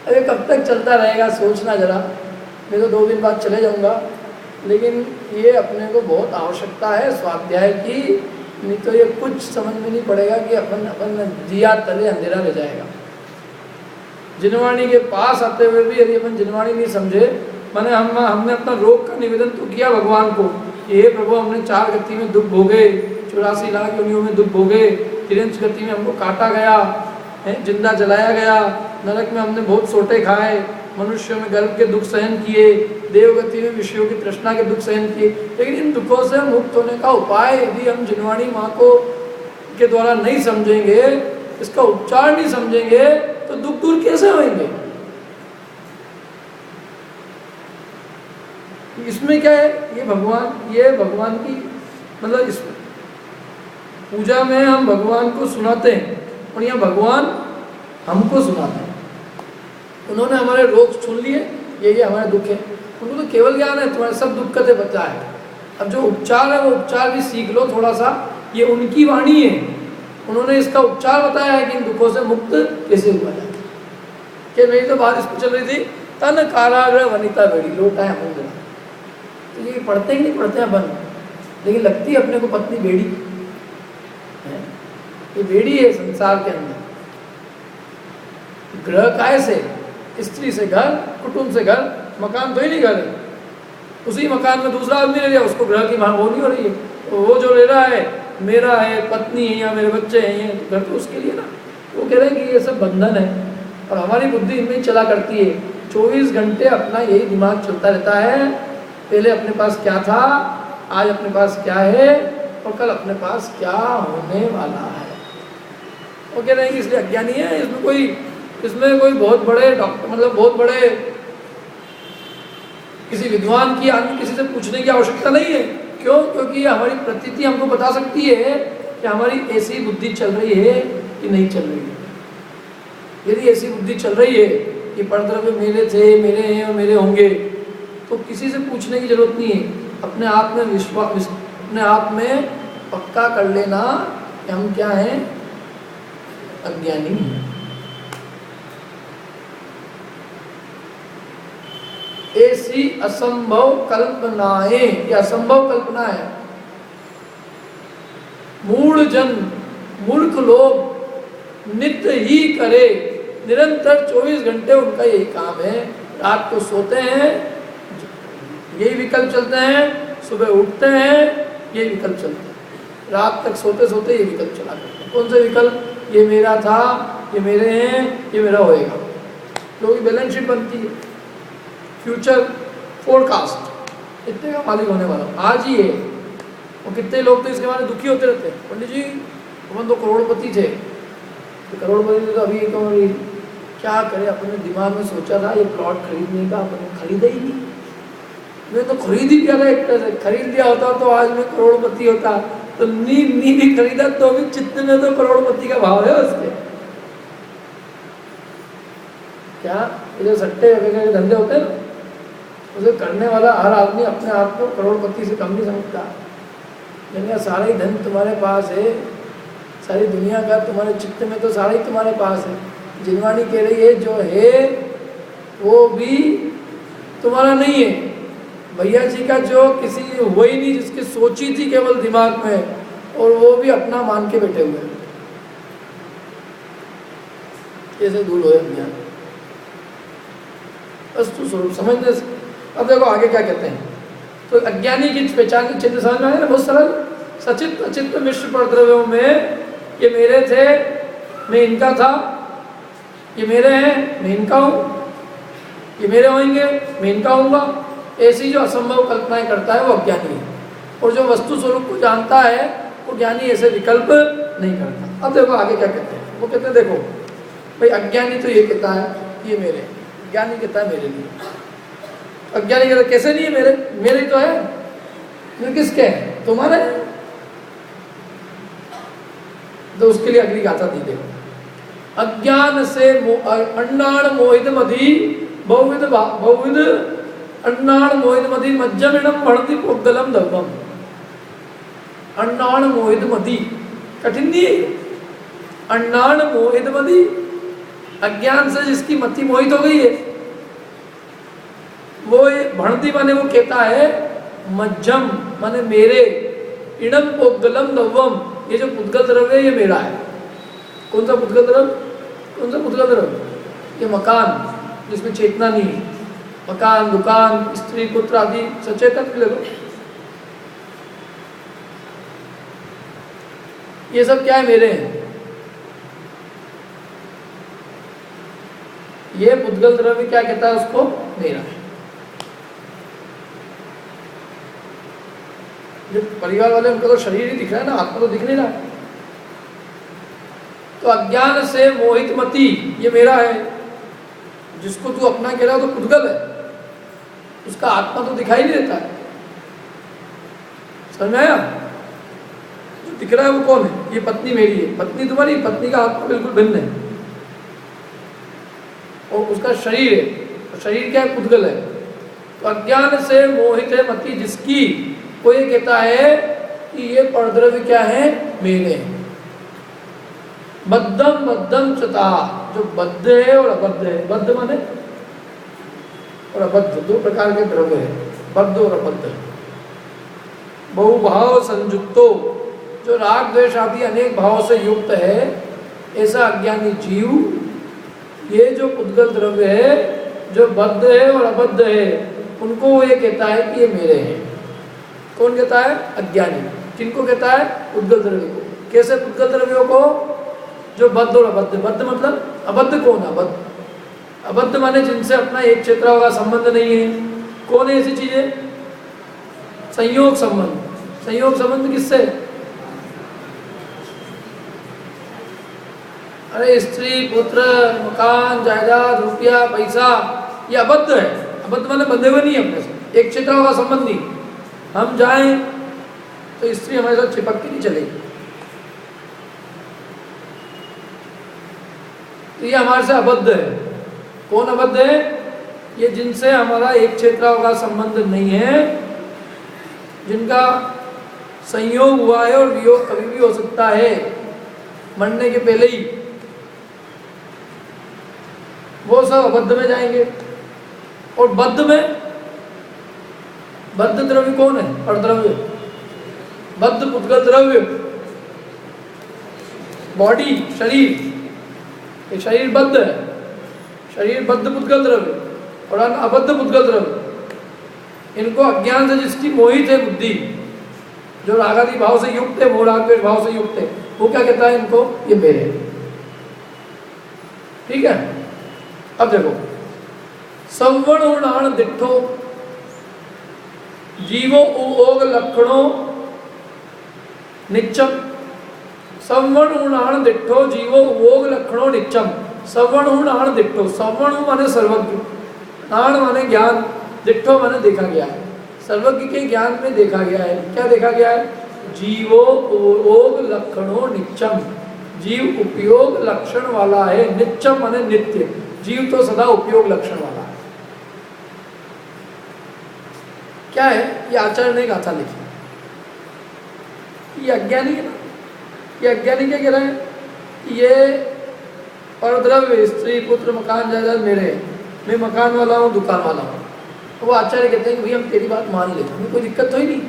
अरे कब तक चलता रहेगा सोचना जरा, मैं तो 2 दिन बाद चले जाऊंगा, लेकिन ये अपने को बहुत आवश्यकता है स्वाध्याय की, नहीं तो ये कुछ समझ में नहीं पड़ेगा कि अपन दिया तले अंधेरा रह जाएगा। जिनवाणी के पास आते हुए भी यदि अपन जिनवाणी नहीं समझे, माने हमने अपना रोग का निवेदन तो किया भगवान को, ये प्रभु हमने 4 गति में दुख भोगे, 84 लाख योनियों में दुख भोगे, 3 गति में हमको काटा गया है, जिंदा जलाया गया, नरक में हमने बहुत सोटे खाए, मनुष्यों में गर्भ के दुख सहन किए, देवगति में विषयों की तृष्णा के दुख सहन किए, लेकिन इन दुखों से मुक्त होने का उपाय यदि हम जिनवाणी माँ को के द्वारा नहीं समझेंगे, इसका उपचार नहीं समझेंगे, तो दुख दूर कैसे होंगे? इसमें क्या है, ये भगवान की मतलब इस पूजा में हम भगवान को सुनाते हैं और यहाँ भगवान हमको सुनाते हैं। उन्होंने हमारे रोग सुन लिए, ये हमारे दुख है, उनको तो केवल ज्ञान है, तुम्हारे सब दुख कते बचा है। अब जो उपचार है वो उपचार भी सीख लो थोड़ा सा, ये उनकी वाणी है, उन्होंने इसका उपचार बताया है कि इन दुखों से मुक्त कैसे हुआ जाए। कि मेरी तो बात इस पर चल रही थी, तन कारागृह वनिता बेड़ी लोटा है मुंदरा, तो ये पढ़ते ही नहीं पढ़ते हैं अपन, लेकिन लगती है अपने को पत्नी बेड़ी है, ये बेड़ी है संसार के अंदर। ग्रह काय से, स्त्री से घर, कुटुंब से घर, मकान तो ही नहीं घर है, उसी मकान में दूसरा आदमी रह रहा है, उसको ग्रह की मांग वो नहीं हो रही है, तो वो जो ले रहा है मेरा है, पत्नी है या मेरे बच्चे हैं, ये घर तो उसके लिए ना। वो कह रहे हैं कि ये सब बंधन है और हमारी बुद्धि इनमें चला करती है, 24 घंटे अपना यही दिमाग चलता रहता है, पहले अपने पास क्या था, आज अपने पास क्या है और कल अपने पास क्या होने वाला है। वो कह रहे हैं कि इसलिए अज्ञानी है, इसमें कोई बहुत बड़े डॉक्टर मतलब बहुत बड़े किसी विद्वान की अन्य किसी से पूछने की आवश्यकता नहीं है। क्यों? क्योंकि हमारी प्रतीति हमको बता सकती है कि हमारी ऐसी बुद्धि चल रही है कि नहीं चल रही है। यदि ऐसी बुद्धि चल रही है कि परद्रव्य मेरे थे, मेरे हैं और मेरे होंगे, तो किसी से पूछने की जरूरत नहीं है, अपने आप में विश्वास, अपने आप में पक्का कर लेना कि हम क्या हैं, अज्ञानी हैं। ऐसी असंभव कल्पनाएं, ये असंभव कल्पना है। मूढ़ जन, मूर्ख लोग नित्य ही करे, निरंतर 24 घंटे उनका यही काम है, रात को सोते हैं यही विकल्प चलते हैं, सुबह उठते हैं यही विकल्प चलते हैं, रात तक सोते सोते ये विकल्प चला करते हैं। कौन से विकल्प? ये मेरा था, ये मेरे हैं, ये मेरा होएगा। लोगों की बैलेंस शीट बनती है, फ्यूचर फोरकास्ट, इतने का मालिक होने वाला आज ही है। और कितने लोग तो इसके बारे में दुखी होते रहते हैं, पंडित जी अपन तो करोड़पति थे, तो करोड़पति तो अभी क्या करे, अपने दिमाग में सोचा था ये प्लॉट खरीदने का, अपन खरीदा ही नहीं, मैं तो खरीद ही किया था, एक तरह से खरीद लिया होता तो आज मैं करोड़पति होता। तो नी खरीदा तो अभी चित्त में तो करोड़पति का भाव है उसके। क्या ये जो सट्टे वगैरह के धंधे होते हैं ना, उसे करने वाला हर आदमी अपने आप को करोड़पति से कम नहीं समझता। लेकिन सारा ही धन तुम्हारे पास है, सारी दुनिया का तुम्हारे चित्त में तो सारा ही तुम्हारे पास है। जिनवाणी कह रही है जो है वो भी तुम्हारा नहीं है। भैया जी का जो किसी हुआ ही नहीं, जिसकी सोची थी केवल दिमाग में, और वो भी अपना मान के बैठे हुए हैं, कैसे दूर हो ज्ञान वस्तु स्वरूप समझने से। अब देखो आगे क्या कहते हैं, तो अज्ञानी की पहचान की चिन्ह समझ में आया ना, बहुत सरल। सचित अचित मिश्र परद्रव्यों में ये मेरे थे, मैं इनका था, ये मेरे हैं, मैं इनका हूँ, ये मेरे होंगे, मैं इनका होऊंगा। ऐसी जो असंभव कल्पनाएं करता है वो अज्ञानी है, और जो वस्तु स्वरूप को जानता है वो ज्ञानी ऐसे विकल्प नहीं करता। अब देखो आगे क्या कहते हैं, वो कहते हैं देखो भाई अज्ञानी तो ये कहता है ये मेरे, ज्ञानी कहता है मेरे लिए। अज्ञानी कहता है कैसे नहीं है मेरे, मेरे तो है, मेरे किसके हैं, तुम्हारे। तो उसके लिए अगली गाथा दी देखो, अज्ञान से अन्नाण मोहित मधी बहुविध अन्नाण मोहित मधी मज्जमिणम भणति पोगलम दर्भम। अन्नाण मोहित मति, कठिन नहीं है। अन्नाण मोहित मति, अज्ञान से जिसकी मति मोहित हो गई है, वो भणती माने वो कहता है मज्जम माने मेरे, इणम पोद्गलम नवम, ये जो पुद्गल द्रव्य है ये मेरा है। कौन सा पुद्गल द्रव्य? कौन सा पुद्गल द्रव्य? ये मकान जिसमें चेतना नहीं है, मकान, दुकान, स्त्री, पुत्र आदि सचेतन ले लो, ये सब क्या है? मेरे हैं। ये पुद्गल द्रव्य क्या कहता है उसको? मेरा है। जो परिवार वाले उनको तो शरीर ही दिख रहा है ना, आत्मा तो दिख नहीं रहा है। तो अज्ञान से मोहित मति, ये मेरा है। जिसको तू अपना कह रहा है तो पुद्गल है, उसका आत्मा तो दिखाई नहीं देता है। समझ में आया? जो दिख रहा है वो कौन है? ये पत्नी मेरी है। पत्नी तुम्हारी, पत्नी का आत्मा बिल्कुल भिन्न है, और उसका शरीर है, और शरीर क्या है? पुद्गल है। तो अज्ञान से मोहित है मति जिसकी, वो ये कहता है कि ये परद्रव्य क्या है? मेरे हैं। बद्धम बद्धम चता, जो बद्ध है और अबद्ध है। बद्ध माने और अबद्ध, दो प्रकार के द्रव्य है, बद्ध और अबद्ध। बहुभाव संयुक्तो, जो राग द्वेष आदि अनेक भाव से युक्त है, ऐसा अज्ञानी जीव ये जो पुद्गल द्रव्य है, जो बद्ध है और अबद्ध है, उनको वो ये कहता है कि ये मेरे हैं। कौन कहता है? अज्ञानी। किनको कहता है? पुद्गल द्रव्य को। कैसे पुद्गल द्रव्यों को? जो बद्ध और अबद्ध। बद्ध मतलब अबद्ध कौन है? अबद्ध, अबद्ध माने जिनसे अपना एक क्षेत्र का संबंध नहीं है। कौन है ऐसी चीजें? संयोग संबंध। संयोग संबंध किससे? अरे स्त्री, पुत्र, मकान, जायदाद, रुपया, पैसा, ये अबद्ध है। अबद्ध माने बंधे हुए नहीं है अपने से, एक क्षेत्र का संबंध नहीं। हम जाएं तो स्त्री हमारे साथ चिपक के नहीं चलेगी, तो ये हमारे से अबद्ध है। कौन अबद्ध है? ये जिनसे हमारा एक क्षेत्र का संबंध नहीं है, जिनका संयोग हुआ है और वियोग कभी भी हो सकता है, मरने के पहले ही, वो सब अबद्ध में जाएंगे। और बद्ध में, बद्ध द्रव्य कौन है? परद्रव्य। बद्ध पुद्गल द्रव्य, बॉडी, शरीर, ये शरीर बद्ध है, शरीर बद्ध पुद्गल द्रव्य और अबद्ध पुद्गल द्रव्य। इनको अज्ञान से जिसकी मोहित है बुद्धि, जो रागादि भाव से युक्त है, मोह राग द्वेष भाव से युक्त है, वो क्या कहता है? इनको ये मेरे। ठीक है? अब देखो, सवर्ण दिट्ठो जीवो उग लक्षणों निच्चम। सवर्ण दिट्ठो जीवो उग लक्षणों निच्चम। सवर्ण दिट्ठो, सवर्ण माने सर्वज्ञ, आण माने ज्ञान, दिट्ठो माने देखा गया है। सर्वज्ञ के ज्ञान में देखा गया है। क्या देखा गया है? जीवो उग लक्षणों निच्चम, जीव उपयोग लक्षण वाला है। निच्चम माने नित्य, जीव तो सदा उपयोग लक्षण वाला है। क्या है? ये आचार्य ने गाथा लिखी। ये अज्ञानी है ना, ये अज्ञानी क्या कह रहा है? ये परद्रव्य, स्त्री, पुत्र, मकान, जायदाद मेरे हैं, मैं मकान वाला हूँ, दुकान वाला हूँ। तो वो आचार्य कहते हैं कि भाई हम तेरी बात मान लेते हैं, कोई दिक्कत तो ही नहीं,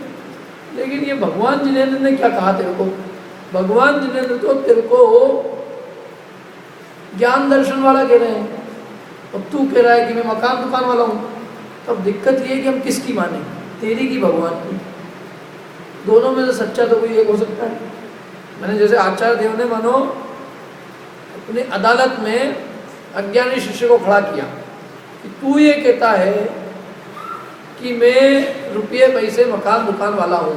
लेकिन ये भगवान जिनेंद्र ने क्या कहा तेरे को? भगवान जिनेंद्र तो तेरे को ज्ञान दर्शन वाला कह रहे हैं, और तू कह रहा है कि मैं मकान दुकान वाला हूँ। तब दिक्कत ये है कि हम किसकी माने, तेरी की भगवान की? दोनों में से सच्चा तो कोई एक हो सकता है। मैंने जैसे आचार्य देव ने मानो अपनी अदालत में अज्ञानी शिष्य को खड़ा किया कि तू ये कहता है कि मैं रुपये पैसे मकान दुकान वाला हूँ,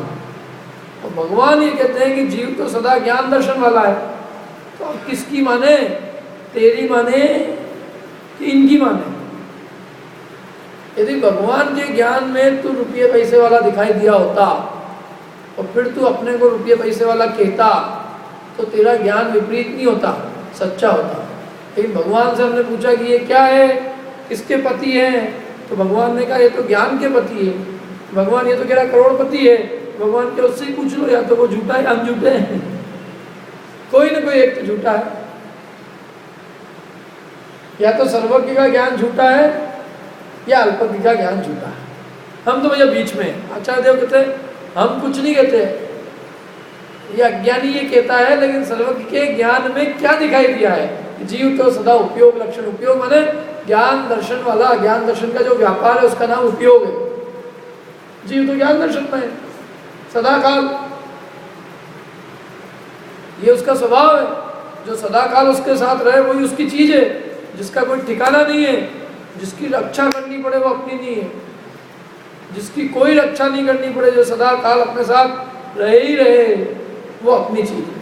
और भगवान ये कहते हैं कि जीव तो सदा ज्ञान दर्शन वाला है। तो अब किसकी माने? तेरी माने कि इनकी माने? यदि भगवान के ज्ञान में तू रुपये पैसे वाला दिखाई दिया होता और फिर तू अपने को रुपये पैसे वाला कहता, तो तेरा ज्ञान विपरीत नहीं होता, सच्चा होता। लेकिन भगवान से हमने पूछा कि ये क्या है, किसके पति हैं? तो भगवान ने कहा ये तो ज्ञान के पति है। भगवान ये तो कह रहा करोड़पति है, भगवान के उससे ही पूछ लो, या तो वो झूठा है, हम झूठे हैं। कोई ना कोई एक तो झूठा है, या तो सर्वज्ञ का ज्ञान झूठा है या अल्पज्ञ का ज्ञान झूठा है। हम तो भैया बीच में। आचार्य देव कहते हम कुछ नहीं कहते, ये अज्ञानी ये कहता है, लेकिन सर्वज्ञ के ज्ञान में क्या दिखाई दिया है? जीव तो सदा उपयोग लक्षण, उपयोग माने ज्ञान दर्शन वाला, ज्ञान दर्शन का जो व्यापार है उसका नाम उपयोग है। जीव तो ज्ञान दर्शन में है सदा काल, ये उसका स्वभाव है। जो सदा काल उसके साथ रहे वही उसकी चीज है, जिसका कोई ठिकाना नहीं है, जिसकी रक्षा करनी पड़े वो अपनी नहीं है, जिसकी कोई रक्षा नहीं करनी पड़े, जो सदा काल अपने साथ रहे ही रहे, वो अपनी चीज है।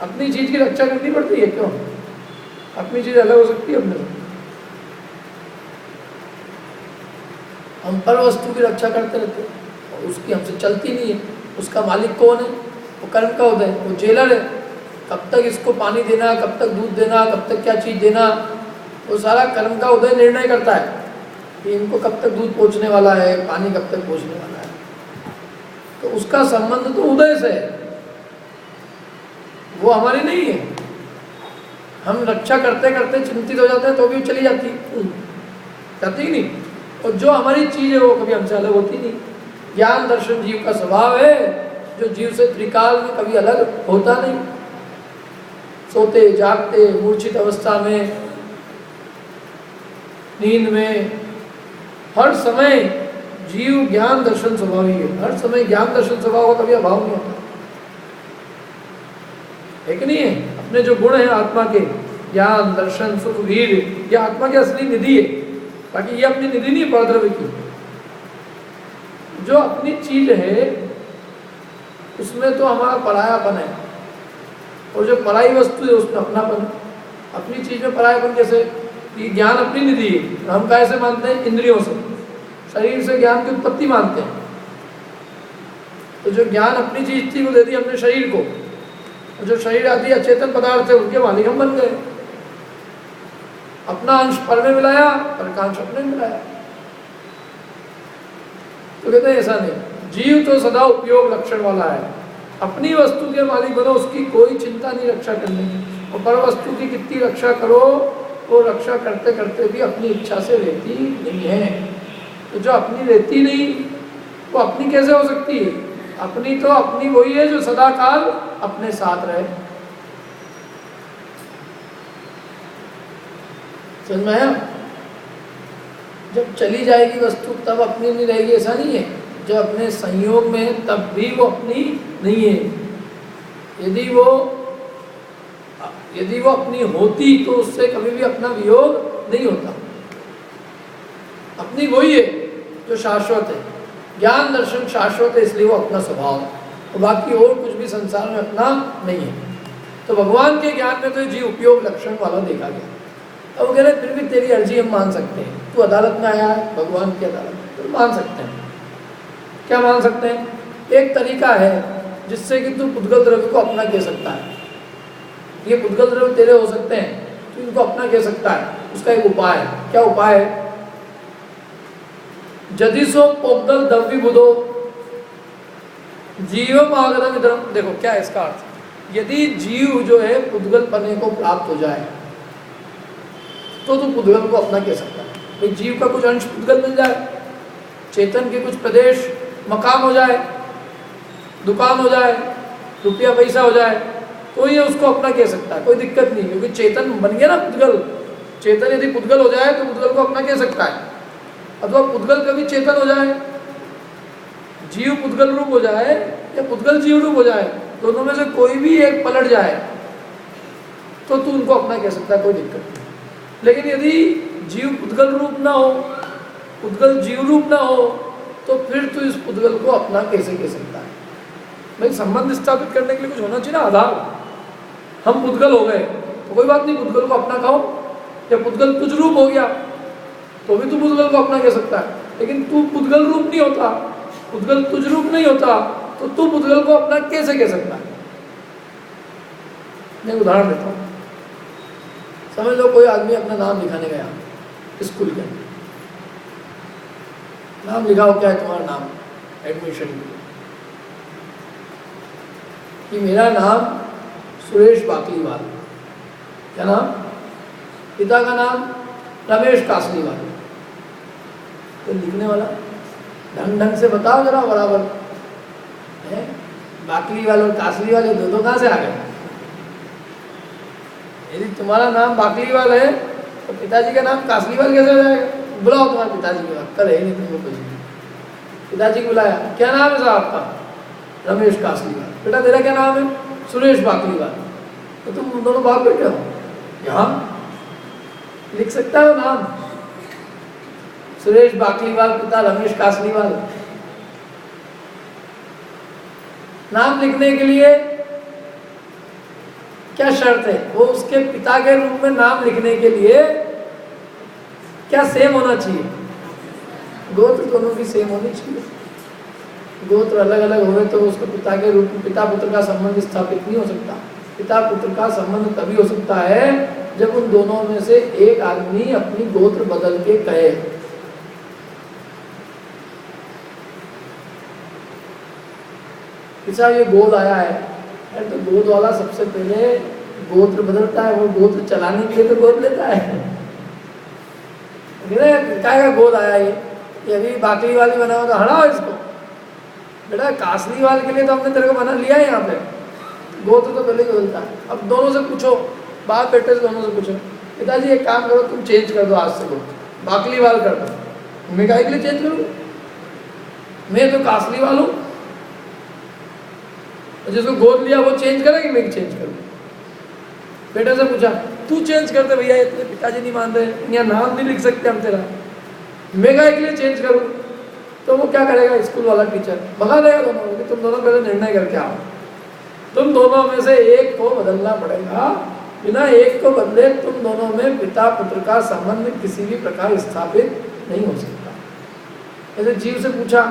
अपनी चीज की रक्षा करनी पड़ती है क्यों? अपनी चीज अलग हो सकती है अपने से। हम पर वस्तु की रक्षा करते रहते हैं और उसकी हमसे चलती नहीं है। उसका मालिक कौन है? वो कर्म का उदय, वो जेलर है। कब तक इसको पानी देना, कब तक दूध देना, कब तक क्या चीज देना, वो सारा कर्म का उदय निर्णय करता है कि इनको कब तक दूध पहुँचने वाला है, पानी कब तक पहुँचने वाला है। तो उसका संबंध तो उदय से है, वो हमारी नहीं है। हम रक्षा करते करते चिंतित हो जाते हैं तो भी चली जाती जाती नहीं। और जो हमारी चीज है वो कभी हमसे अलग होती नहीं। ज्ञान दर्शन जीव का स्वभाव है, जो जीव से त्रिकाल में कभी अलग होता नहीं। सोते जागते, मूर्छित अवस्था में, नींद में, हर समय जीव ज्ञान दर्शन स्वभाव ही है। हर समय ज्ञान दर्शन स्वभाव का कभी अभाव नहीं होता, है कि नहीं है? अपने जो गुण है आत्मा के, ज्ञान दर्शन सुख वीर, ये आत्मा की असली निधि है। बाकी ये अपनी निधि नहीं, परद्रव्य की। जो अपनी चीज है उसमें तो हमारा परायापन है, और जो पराई वस्तु है उसमें अपनापन है। अपनी चीज में परायापन कैसे? ये ज्ञान अपनी निधि है। हम कैसे मानते हैं? इंद्रियों से, शरीर से ज्ञान की उत्पत्ति मानते हैं। तो जो ज्ञान अपनी चीज थी वो दे दी हमने शरीर को, और जो शरीर आदि अचेतन पदार्थ है उनके मालिक हम बन गए। अपना अंश पर में मिलाया, पर का अंश अपने मिलाया। तो कहते हैं ऐसा नहीं, जीव तो सदा उपयोग लक्षण वाला है। अपनी वस्तु के मालिक बनो, उसकी कोई चिंता नहीं रक्षा करने की। और पर वस्तु की कितनी रक्षा करो, वो रक्षा करते करते भी अपनी इच्छा से रहती नहीं है। तो जो अपनी रहती नहीं वो अपनी कैसे हो सकती है? अपनी तो अपनी वही है जो सदा काल अपने साथ रहे। समझ में आया? जब चली जाएगी वस्तु तब अपनी नहीं रहेगी, ऐसा नहीं है। जब अपने संयोग में है तब भी वो अपनी नहीं है। यदि वो अपनी होती तो उससे कभी भी अपना वियोग नहीं होता। अपनी वही है जो शाश्वत है। ज्ञान दर्शन शाश्वत है, इसलिए वो अपना स्वभाव है, और बाकी और कुछ भी संसार में अपना नहीं है। तो भगवान के ज्ञान में तो जीव उपयोग लक्षण वाला देखा गया। अब वो कह रहे फिर भी तेरी अर्जी हम मान सकते हैं। तू अदालत में आया है, भगवान की अदालत में, तो मान सकते हैं। क्या मान सकते हैं? एक तरीका है जिससे कि तू पुद्गल द्रव्य को अपना कह सकता है। ये पुद्गल द्रव्य तेरे हो सकते हैं, तू इनको अपना कह सकता है। उसका एक उपाय है। क्या उपाय है? यदि सो पोद्गल द्रव्य बुधो जीवम आगतम इधरम। देखो क्या है इसका अर्थ। यदि जीव जो है पुद्गल पने को प्राप्त हो जाए तो तू पुद्गल को अपना कह सकता है। भाई जीव का कुछ अंश पुद्गल मिल जाए, चेतन के कुछ प्रदेश मकान हो जाए, दुकान हो जाए, रुपया पैसा हो जाए, तो ये उसको अपना कह सकता है, कोई दिक्कत नहीं। क्योंकि चेतन बन गया ना पुद्गल। चेतन यदि पुद्गल हो जाए तो पुद्गल को अपना कह सकता है। अथवा पुद्गल कभी चेतन हो जाए, जीव पुद्गल रूप हो जाए या पुद्गल जीव रूप हो जाए, दोनों में से कोई भी एक पलट जाए तो तू उनको अपना कह सकता है, कोई दिक्कत नहीं। लेकिन यदि जीव पुद्गल रूप ना हो, पुद्गल जीव रूप ना हो, तो फिर तू इस पुद्गल को अपना कैसे कह सकता है? भाई संबंध स्थापित करने के लिए कुछ होना चाहिए ना, आधार। हम पुद्गल हो गए तो कोई बात नहीं, पुद्गल को अपना कहो। या पुद्गल तुझ रूप हो गया तो भी तू पुद्गल को अपना कह सकता है। लेकिन तू पुद्गल रूप नहीं होता, पुद्गल तुझ रूप नहीं होता, तो तू पुद्गल को अपना कैसे कह सकता है? मैं उदाहरण देता हूँ। समझ लो कोई आदमी अपना नाम लिखाने गया स्कूल के अंदर, नाम लिखाओ, क्या है तुम्हारा नाम एडमिशन के लिए? कि मेरा नाम सुरेश बाकलीवाल। क्या नाम? पिता का नाम रमेश कासलीवाल। तो लिखने वाला ढंग ढंग से बताओ जरा बराबर है। बाकलीवाल और कासलीवाल ये दो कहाँ से आ गए? यदि तुम्हारा नाम बाकलीवाल है तो पिताजी का नाम कासलीवाल कैसे हो जाएगा? बुलाओ तुम्हारे पिताजी के बाद, कल है नहीं तुमको कुछ भी। पिताजी को बुलाया, क्या नाम है साहब आपका? रमेश कासलीवाल। बेटा तेरा क्या नाम है? सुरेश बाकलीवाल। तो तुम दोनों बाप बेटे हो, यहाँ लिख सकता हो नाम सुरेश बाकलीवाल, पिता रमेश कासलीवाल। नाम लिखने के लिए क्या शर्त है? वो उसके पिता के रूप में नाम लिखने के लिए क्या सेम होना चाहिए? गोत्र दोनों की सेम होनी चाहिए। गोत्र अलग अलग होवे तो उसको पिता के रूप में पिता पुत्र का संबंध स्थापित नहीं हो सकता। पिता पुत्र का संबंध तभी हो सकता है जब उन दोनों में से एक आदमी अपनी गोत्र बदल के कहे। किसा ये गोद आया है तो गोद वाला सबसे पहले गोत्र बदलता है। वो गोत्र चलाने के लिए तो गोद लेता है। क्या का गोद आया ये अभी बाकली वाली बना हो तो हटाओ इसको। बेटा कासलीवाल के लिए तो हमने तेरे को बना लिया है यहाँ पे। गोत्र तो पहले ही बदलता है। अब दोनों से पूछो, बाप बेटे से दोनों से पूछो, पिताजी एक काम करो तुम चेंज कर दो, आज से गोत्र बाकलीवाल कर दो। मैं काहे के लिए चेंज करूँ? मैं तो कासलीवाल हूँ। जिसको गोद लिया वो चेंज करेगी, मैं चेंज करूँ? बेटे से पूछा, तू चेंज करते भैया, इतने पिताजी नहीं मान रहे, यहाँ नाम नहीं लिख सकते हम तेरा, मैं काहे के लिए चेंज करूँ? तो वो क्या करेगा? स्कूल वाला टीचर भगा देगा दोनों को। तुम दोनों पहले निर्णय करके आओ, तुम दोनों में से एक को बदलना पड़ेगा। बिना एक को बदले तुम दोनों में पिता पुत्र का संबंध किसी भी प्रकार स्थापित नहीं हो सकता। ऐसे जीव से पूछा,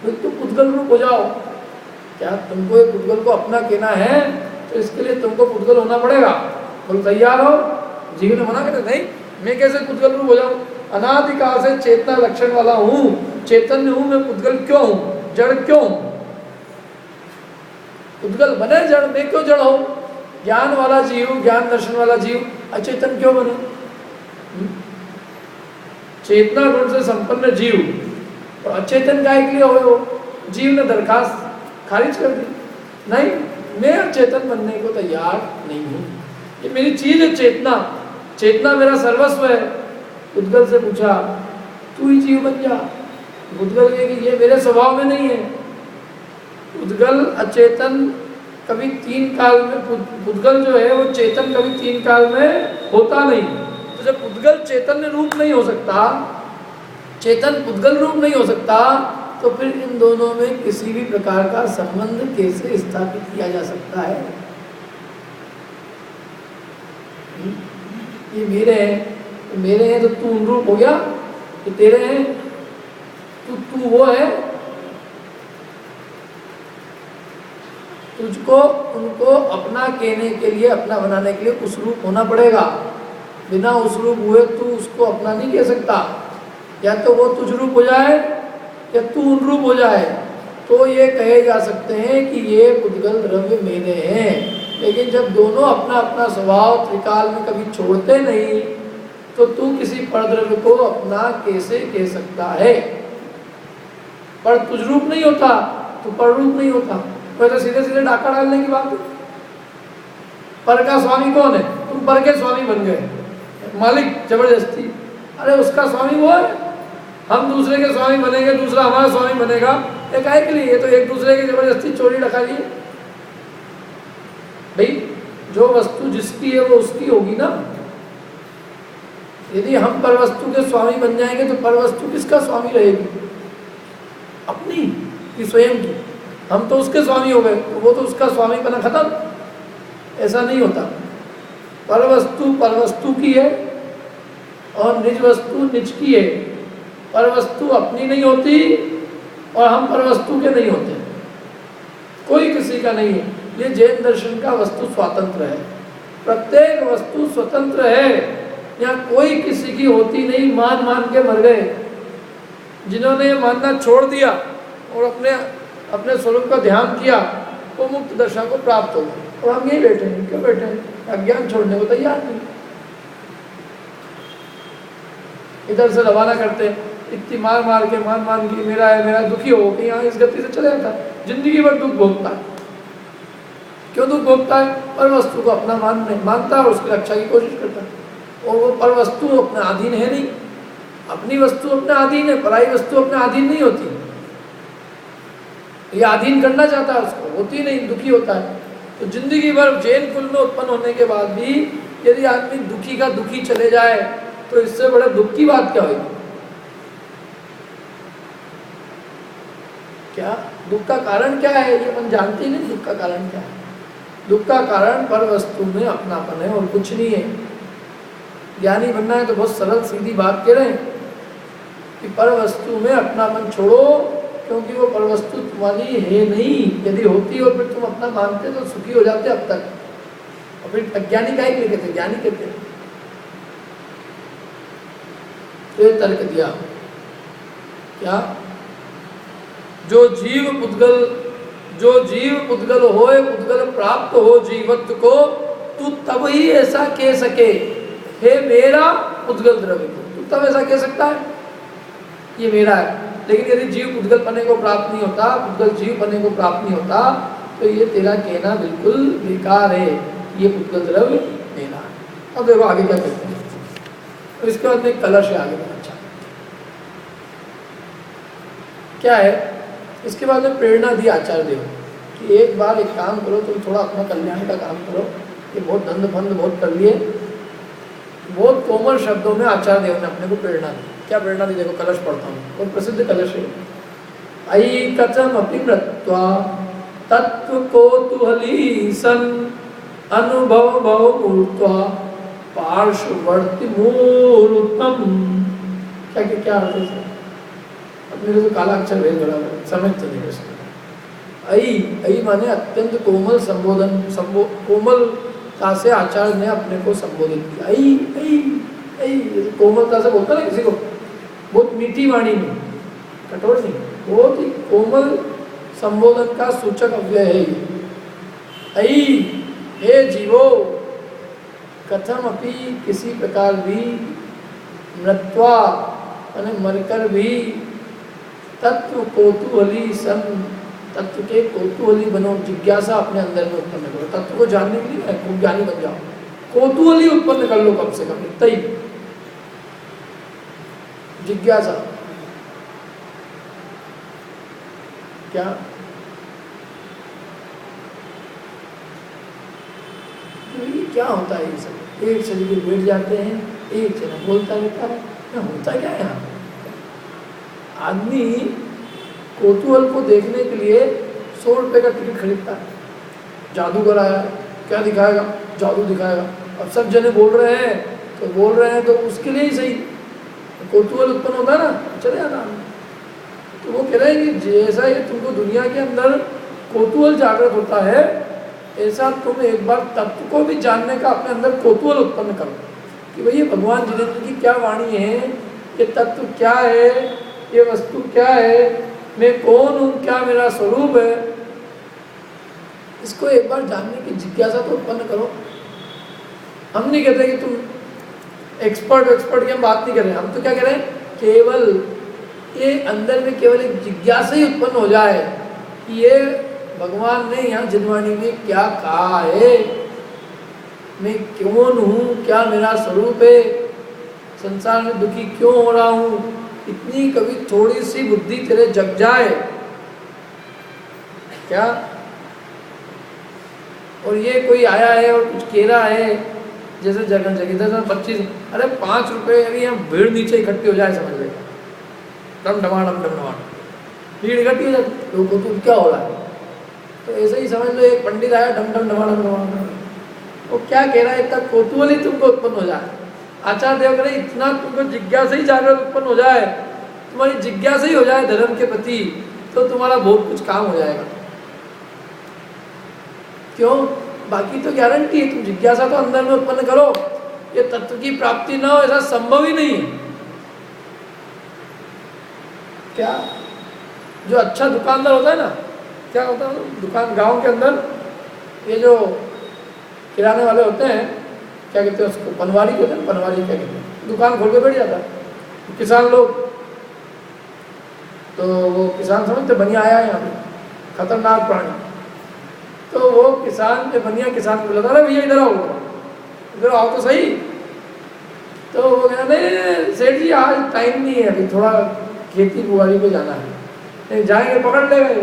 तुम पुद्गल रूप हो जाओ, क्या तुमको एक पुद्गल को अपना कहना है तो इसके लिए तुमको पुद्गल होना पड़ेगा। बोल तैयार हो? जीव ने मना कर, नहीं मैं कैसे पुद्गल रूप हो जाऊं? अनादिकाल से चेतना लक्षण वाला हूं, चैतन्य हूं, मैं पुद्गल क्यों हूं? जड़ क्यों हूं? पुद्गल बने जड़, मैं क्यों जड़ हूं? ज्ञान वाला जीव, ज्ञान दर्शन वाला जीव अचेतन क्यों बने? चेतना गुण से संपन्न जीव और अचेतन काहे के लिए हो? जीव ने दरखास्त खारिज कर दी, नहीं मैं अचेतन बनने को तैयार नहीं हूं। ये मेरी चीज है चेतना, चेतना मेरा सर्वस्व है। पुद्गल से पूछा, तू ही जीव बन जा। पुद्गल ये मेरे स्वभाव में नहीं है। पुद्गल अचेतन कभी तीन काल में, पुद्गल जो है वो चेतन कभी तीन काल में होता नहीं। तो जब पुद्गल चेतन रूप नहीं हो सकता, चेतन पुद्गल रूप नहीं हो सकता, तो फिर इन दोनों में किसी भी प्रकार का संबंध कैसे स्थापित किया जा सकता है? ये मेरे हैं तो तू उन रूप हो गया, तो तेरे हैं तू वो है। तुझको उनको अपना कहने के लिए, अपना बनाने के लिए उस रूप होना पड़ेगा। बिना उस रूप हुए तू उसको अपना नहीं कह सकता। या तो वो तुझ रूप हो जाए या तू उन रूप हो जाए, तो ये कहे जा सकते हैं कि ये पुद्गल द्रव्य मेरे हैं। लेकिन जब दोनों अपना अपना स्वभाव त्रिकाल में कभी छोड़ते नहीं, तो तू किसी परद्रव्य को अपना कैसे कह सकता है? पर तुझ रूप नहीं होता तो पर रूप नहीं होता, तो सीधे सीधे डाका डालने की बात है। पर का स्वामी कौन है? तुम पर के स्वामी बन गए, मालिक जबरदस्ती। अरे उसका स्वामी वो है, हम दूसरे के स्वामी बनेंगे, दूसरा हमारा स्वामी बनेगा। एक काहे के लिए? ये तो एक दूसरे की जबरदस्ती चोरी डकाली है। भाई जो वस्तु जिसकी है वो उसकी होगी ना। यदि हम पर वस्तु के स्वामी बन जाएंगे तो पर वस्तु किसका स्वामी रहेगी? अपनी कि स्वयं की? हम तो उसके स्वामी हो गए, तो वो तो उसका स्वामी बना, खत्म। ऐसा नहीं होता। पर वस्तु की है और निज वस्तु निज की है। पर वस्तु अपनी नहीं होती और हम पर वस्तु के नहीं होते, कोई किसी का नहीं है। ये जैन दर्शन का वस्तु स्वातंत्र है, प्रत्येक वस्तु स्वतंत्र है। यहाँ कोई किसी की होती नहीं, मान मान के मर गए। जिन्होंने ये मानना छोड़ दिया और अपने अपने स्वरूप का ध्यान किया, वो मुक्त दशा को प्राप्त हो गए। और हम यही बैठे हैं, क्यों बैठे हैं? अज्ञान छोड़ने को तैयार नहीं। इधर से रवाना करते हैं, इतनी मार मार के मान के मेरा है मेरा, दुखी हो के यहाँ इस गति से चले जाता है, जिंदगी भर दुख भोगता है। क्यों दुख भोगता है? पर वस्तु को अपना मानता है और उसकी रक्षा की कोशिश करता है। और वो पर वस्तु अपने अधीन है नहीं, अपनी वस्तु अपने अधीन है, पराई वस्तु अपने अधीन नहीं होती। ये अधीन करना चाहता है उसको, होती नहीं, दुखी होता है। तो जिंदगी भर जैन कुल में उत्पन्न होने के बाद भी यदि आदमी दुखी का दुखी चले जाए तो इससे बड़े दुख की बात क्या होगी? क्या दुख का कारण क्या है? ये मन जानते ही नहीं दुख का कारण क्या है। दुख का कारण पर वस्तु में अपनापन है और कुछ नहीं है। ज्ञानी बनना है तो बहुत सरल सीधी बात कह रहे हैं कि पर वस्तु में अपनापन छोड़ो, क्योंकि वो पर वस्तु तुम्हारी है नहीं। यदि होती और फिर तुम अपना मानते तो सुखी हो जाते अब तक। और फिर अज्ञानी का ही कहते, ज्ञानी कहते हैं। तो ये तर्क दिया क्या? जो जीव पुद्गल होए, पुद्गल प्राप्त हो जीवत्व को, तू तब ही ऐसा कह सके हे मेरा पुद्गल द्रव्य को। तू तब ऐसा कह सकता है ये मेरा है। लेकिन यदि जीव पुद्गल पने को प्राप्त नहीं होता, पुद्गल जीव पने को प्राप्त नहीं होता, तो ये तेरा कहना बिल्कुल बेकार है, ये पुद्गल द्रव्य मेरा है। अब देखो आगे क्या कहते हैं। तो इसके बाद में कलश है आगे। अच्छा क्या है? इसके बाद में प्रेरणा दी आचार्य देव कि एक बार एक काम करो, तुम थोड़ा अपना कल्याण का काम करो। ये बहुत दंड फंद बहुत कर लिए। बहुत कोमल शब्दों में आचार्य देव ने अपने को प्रेरणा दी। क्या प्रेरणा दी? देखो कलश पढ़ता हूँ, बहुत प्रसिद्ध कलश है। अयि कथम अपि मृत्वा तत्व कौतूहली सन अनुभव भव मूर्त्वा पार्श्ववर्ती मूर्तम। क्या अर्थ है? अब मेरे को काला अक्षर भेज बड़ा समझ तो नहीं उसको। अयि माने अत्यंत कोमल संबोधन, कोमलता से आचार्य ने अपने को संबोधित किया। अयि कोमलता से बोलता ना किसी को, बहुत मीठी वाणी में, कठोर नहीं, बहुत ही कोमल संबोधन का सूचक अव्यय है ये। अयि हे जीवो, कथम अपि किसी प्रकार भी, मृत्वा माने मरकर भी, तत्व कौतूहली सन, तत्व के कौतूहली बनो, जिज्ञासा अपने अंदर में उत्पन्न करो। तत्व को जानने के लिए खूब ज्ञानी बन जाओ, कौतूहली उत्पन्न कर लो कम से कम, इतना ही जिज्ञासा। क्या ये क्या होता है? ये सब एक शरीर बैठ जाते हैं, एक जना बोलता रहता है, क्या होता क्या है यहाँ? आदमी कौतूहल को देखने के लिए 100 रुपये का टिकट खरीदता है। जादूगर आया, क्या दिखाएगा? जादू दिखाएगा। अब सब जने बोल रहे हैं तो उसके लिए ही सही कौतूहल उत्पन्न होता है ना, चले आना। तो वो कह रहे हैं कि जैसा ये तुमको दुनिया के अंदर कौतूहल जागृत होता है, ऐसा तुम एक बार तत्व को भी जानने का अपने अंदर कौतूहल उत्पन्न करो कि भाई ये भगवान जिनेन्द्र की क्या वाणी है, ये तत्व क्या है, ये वस्तु क्या है, मैं कौन हूँ, क्या मेरा स्वरूप है। इसको एक बार जानने की जिज्ञासा तो उत्पन्न करो। हम नहीं कहते कि तुम एक्सपर्ट की हम बात नहीं कर रहे, हम तो क्या कह रहे हैं, केवल ये अंदर में केवल एक जिज्ञासा ही उत्पन्न हो जाए कि ये भगवान ने यहाँ जिनवाणी में क्या कहा है, मैं कौन हूँ, क्या मेरा स्वरूप है, संसार में दुखी क्यों हो रहा हूँ, इतनी कभी थोड़ी सी बुद्धि तेरे जग जाए क्या। और ये कोई आया है और कुछ कह रहा है, जैसे जगह जगह 25, अरे 5 रुपये अभी यहाँ भीड़ नीचे इकट्ठी हो जाए, समझ लेगा, डम डमाडम भीड़ इकट्ठी हो जाती, लोगों को क्या हो रहा है। तो ऐसे ही समझ लो, एक पंडित आया डम डमाडम, वो क्या कह रहा है, इतना कौतूहल ही तुमको उत्पन्न हो जाए। आचार्य देव कह रहे इतना तुमको जिज्ञासा ही जागृत उत्पन्न हो जाए, तुम्हारी जिज्ञासा ही हो जाए धर्म के प्रति, तो तुम्हारा बहुत कुछ काम हो जाएगा। क्यों? बाकी तो गारंटी है, तुम जिज्ञासा तो अंदर में उत्पन्न करो, ये तत्व की प्राप्ति ना हो ऐसा संभव ही नहीं है। क्या जो अच्छा दुकानदार होता है ना, क्या होता है दुकान गांव के अंदर, ये जो किराने वाले होते हैं, क्या कहते हैं उसको, पनवारी कहते हैं, पनवारी क्या कहते हैं, दुकान खोल के बैठ जाता है। किसान लोग, तो वो किसान समझते बनिया आया है यहाँ पे, खतरनाक प्राणी, तो वो किसान पे बनिया किसान को बोला, अरे भैया इधर आओ, इधर आओ तो सही। तो वो कहना नहीं सेठ जी आज टाइम नहीं है, अभी थोड़ा खेती बुआरी पे जाना है। नहीं जाएंगे पकड़ ले गए।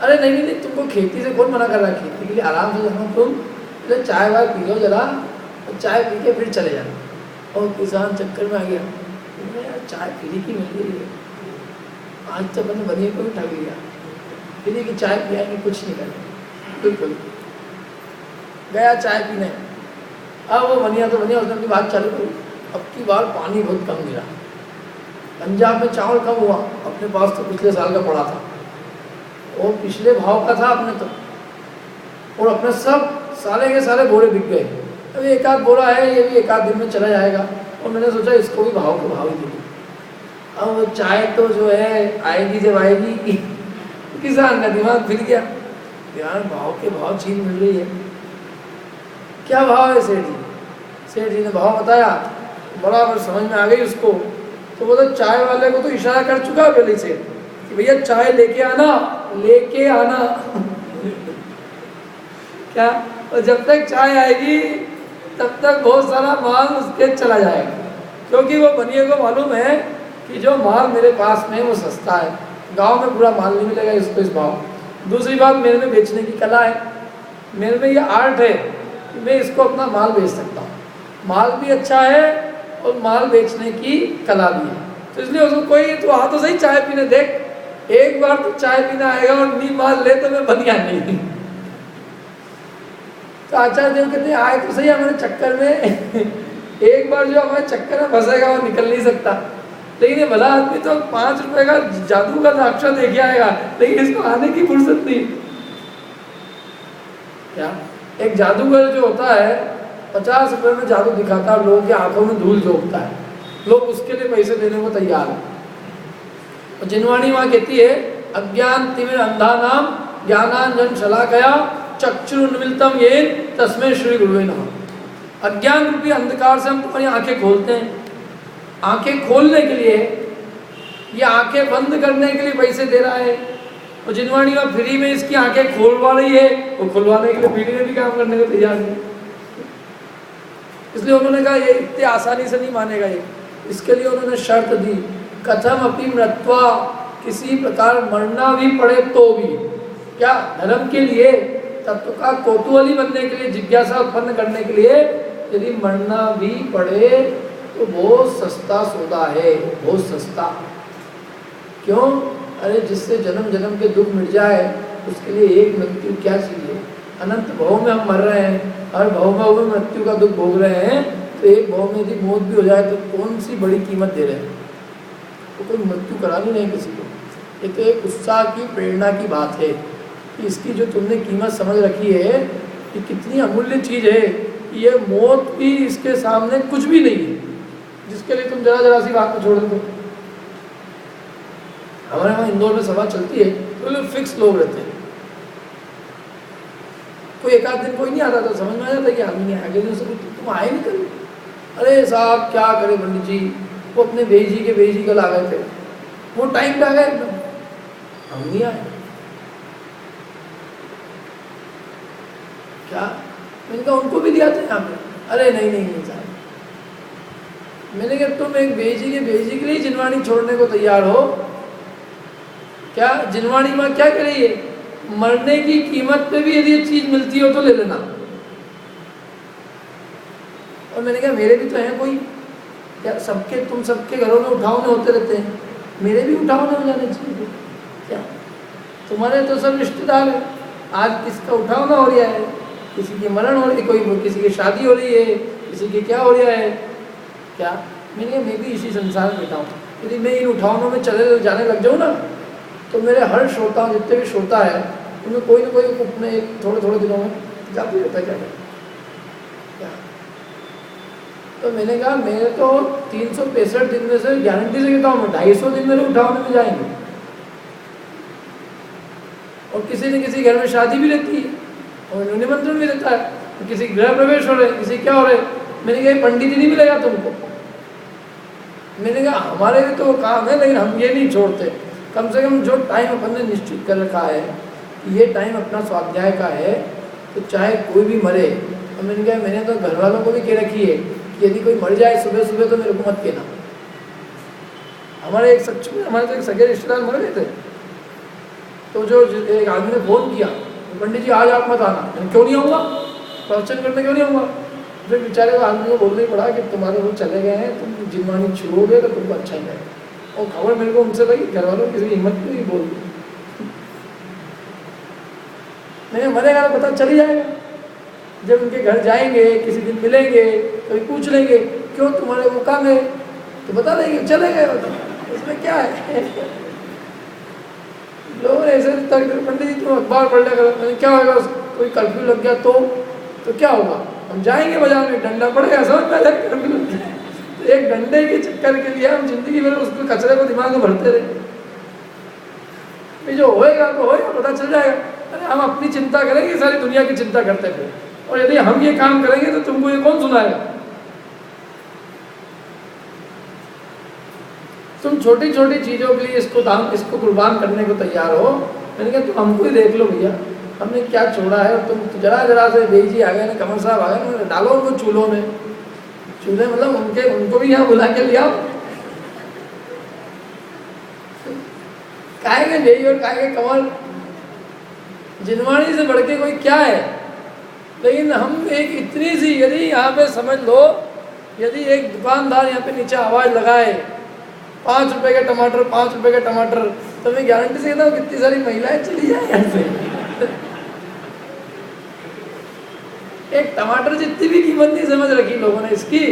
अरे नहीं नहीं तुमको खेती से कौन मना कर रहा है, खेती के लिए आराम से जाना, तुम चाय वाय पी लो जरा, और चाय पी के फिर चले जाना। और किसान चक्कर में आ गया, यार चाय फ्री की मिल रही है, आज तो मैंने बनिए को भी ठग लिया, फ्री की चाय पियाएंगे कुछ नहीं करेंगे, बिल्कुल गया चाय पीने। अब वो बनिया तो बनिया, उसने अपनी बात चालू करी, अब की बार पानी बहुत कम गिरा, पंजाब में चावल कम हुआ, अपने पास तो पिछले साल का पड़ा था, और पिछले भाव का था अपने तो, और अपने सब साले के सारे बोरे बिक गए। अभी एक आध बोरा है, ये भी एक आध दिन में चला जाएगा, और मैंने सोचा इसको भी भाव को भाव ही देंगे। अब वो चाय तो जो है आएगी जब आएगी, किसान का दिमाग फिर गया, यार भाव के भाव चीज मिल रही है, क्या भाव है सेठ जी? सेठ जी ने भाव बताया, बराबर समझ में आ गई उसको, तो बोला चाय वाले को तो इशारा कर चुका है पहले से कि भैया चाय लेके आना, लेके आना क्या, और जब तक चाय आएगी तब तक बहुत सारा माल उसके चला जाएगा, क्योंकि वो बनिए को मालूम है कि जो माल मेरे पास में वो सस्ता है, गांव में पूरा माल नहीं मिलेगा इसको इस भाव। दूसरी बात, मेरे में बेचने की कला है, मेरे में ये आर्ट है कि मैं इसको अपना माल बेच सकता हूँ, माल भी अच्छा है और माल बेचने की कला भी है। तो इसलिए उसको कोई तो आ तो सही चाय पीने, देख एक बार तो चाय पीना आएगा और नी माल ले तो मैं बनिया नहीं। तो आचार्य देव कहते हैं आए तो सही हमारे चक्कर में, एक बार जो हमारे चक्कर में फंसेगा वो निकल नहीं सकता। लेकिन ये भला आदमी तो 5 रुपए का जादू का नक्शा देख आएगा, लेकिन इसको आने की फुर्सत नहीं। क्या एक जादूगर जो होता है 50 रुपए में जादू दिखाता है, लोगों की आंखों में धूल झोंकता है, लोग उसके लिए पैसे देने को तैयार है। और जिनवाणी वहां कहती है अज्ञान तिमिर अंधा नाम ज्ञानांजन शलाकया चक्षुरुन्मिलितम येन तस्मै श्री गुरुवे नमः। अज्ञान रूपी अंधकार से हम तुम्हारी आंखें खोलते हैं, आंखें खोलने के लिए, ये आंखें बंद करने के लिए पैसे दे रहा है, और जिनवाणी में फ्री में इसकी आंखें खोलवा रही है, वो खुलवाने के लिए फ्री में भी काम करने को तैयार है। इसलिए उन्होंने कहा ये इतने आसानी से नहीं मानेगा ये, इसके लिए उन्होंने शर्त दी, कथम अपि मृत्वा, किसी प्रकार मरना भी पड़े तो भी, क्या धर्म के लिए, तत्व का कौतूहली बनने के लिए, जिज्ञासा उत्पन्न करने के लिए यदि मरना भी पड़े तो बहुत सस्ता सौदा है, बहुत सस्ता। क्यों? अरे जिससे जन्म जन्म के दुख मिट जाए उसके लिए एक मृत्यु क्या चाहिए? अनंत भव में हम मर रहे हैं, हर भव में मृत्यु का दुख भोग रहे हैं, तो एक भव में यदि मौत भी हो जाए तो कौन सी बड़ी कीमत दे रहे हैं? तो कोई मृत्यु करानी नहीं किसी को। ये तो एक उत्साह की, प्रेरणा की बात है कि इसकी जो तुमने कीमत समझ रखी है कि कितनी अमूल्य चीज़ है, ये मौत भी इसके सामने कुछ भी नहीं है, जिसके लिए तुम जरा सी बात में छोड़ दो। हमारे वहाँ इंदौर में सभा चलती है तो लोग फिक्स लोग रहते हैं, कोई एक आध दिन कोई नहीं आता तो समझ में आ जाता है कि आदमी नहीं आगे से तुम आए नहीं करें। अरे साहब क्या करे पंडित जी, वो अपने बेजी के बेजी कल आ गए थे, वो टाइम पे आ गए एकदम, हम नहीं आए। क्या? मैंने कहा उनको भी दिया था यहाँ पे। अरे नहीं साहब। मैंने कहा तुम एक बेजी के लिए जिनवाणी छोड़ने को तैयार हो क्या? जिनवाणी माँ क्या करे, ये मरने की कीमत पे भी यदि ये चीज मिलती हो तो ले लेना। और मैंने कहा मेरे भी तो हैं कोई, क्या सबके, तुम सबके घरों में उठावने होते रहते हैं, मेरे भी उठावने हो जाने चाहिए क्या? तुम्हारे तो सब रिश्तेदार हैं, आज किसका उठावना हो रहा है, किसी की मरण हो रही है, कोई किसी की शादी हो रही है, किसी की क्या हो रहा है क्या? मैंने कहा मैं भी इसी संसार में बैठा हूँ, यदि मैं इन उठावनों में चले जाने लग जाऊँ ना तो मेरे हर श्रोता, जितने भी श्रोता है उनमें कोई ना कोई अपने थोड़े दिनों में जाते रहता है। क्या तो मैंने कहा मेरे तो 365 दिन में से गारंटी से कहता हूँ 250 दिन मेरे उठाने में जाएंगे। और किसी न किसी घर में शादी भी रहती है और निमंत्रण भी रहता है, तो किसी गृह प्रवेश हो रहे, किसी क्या हो रहे। मैंने कहा पंडित जी नहीं मिलेगा तुमको। मैंने कहा हमारे भी तो काम है, लेकिन हम ये नहीं छोड़ते। कम से कम जो टाइम अपन ने निश्चित कर रखा है कि ये टाइम अपना स्वाध्याय का है, तो चाहे कोई भी मरे। और मैंने कहा मैंने तो घर वालों को भी कह रखी है कि यदि कोई मर जाए सुबह सुबह तो मेरे को मत कहना। हमारे एक सच में हमारे तो एक सगे रिश्तेदार मर गए थे, तो जो एक आदमी ने फ़ोन किया, पंडित जी आज आप मत आना। मैंने क्यों नहीं आऊँगा, प्रवचन करने क्यों नहीं आऊँगा। फिर बेचारे को आदमी को बोलना ही पड़ा कि तुम्हारे वो चले गए हैं, तुम जिनवानी छुओगे तो तुमको अच्छा ही लगेगा। और खबर मेरे को उनसे लगी, घर वालों की हिम्मत नहीं बोल दी। मैंने मरेगा तो पता चल ही जाएगा। जब उनके घर जाएंगे, किसी दिन मिलेंगे, कभी पूछ लेंगे क्यों तुम्हारे वो काम है, तो बता देंगे चले गए, उसमें क्या है। लोग ऐसे पंडित जी तुम अखबार पढ़ लिया करो, क्या होगा, कोई कर्फ्यू लग गया तो क्या होगा, हम जाएंगे बाजार में, डंडा पड़ेगा, समझ में आ जाएगा कर्फ्यू लग गया। तो एक डंडे के चक्कर के लिए हम जिंदगी भर उसको कचरे को दिमाग में भरते रहे। जो होएगा तो होएगा, पता चल जाएगा। अरे हम अपनी चिंता करेंगे, सारी दुनिया की चिंता करते थे। और यदि हम ये काम करेंगे तो तुमको ये कौन सुनाएगा। तुम छोटी छोटी चीज़ों के लिए इसको कुर्बान करने को तैयार हो। मैंने कहा तुम हमको ही देख लो भैया, हमने क्या छोड़ा है। और तुम जरा से बेजी आ गए ना, कमर साहब आ गए, डालो उनको चूल्हों में। चूल्हे मतलब उनको भी यहाँ बुला के लिया। काहे के बेई और काहे के कमर, जिनवाणी से बढ़ के कोई क्या है। लेकिन हम एक इतनी सी, यदि यहाँ पे समझ लो, यदि एक दुकानदार यहाँ पे नीचे आवाज़ लगाए 5 रुपए के टमाटर, 5 रुपए के टमाटर, तो मैं गारंटी से कहता हूँ कितनी सारी महिलाएं चली जाए यहाँ से। एक टमाटर जितनी भी कीमत नहीं समझ रखी लोगों ने इसकी।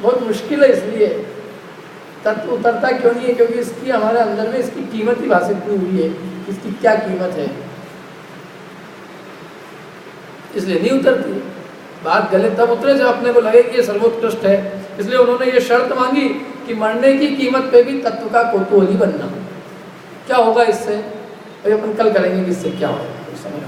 बहुत मुश्किल है, इसलिए तत्व उतरता क्यों नहीं है, क्योंकि इसकी हमारे अंदर में इसकी कीमत ही भाषित नहीं हुई है, इसकी क्या कीमत है, इसलिए नहीं उतरती। बात गलत तब उतरे जब अपने को लगे कि ये सर्वोत्कृष्ट है। इसलिए उन्होंने ये शर्त मांगी कि मरने की कीमत पे भी तत्व का कौतूहली बनना। क्या होगा इससे, अभी अपन कल करेंगे कि इससे क्या होगा, समझ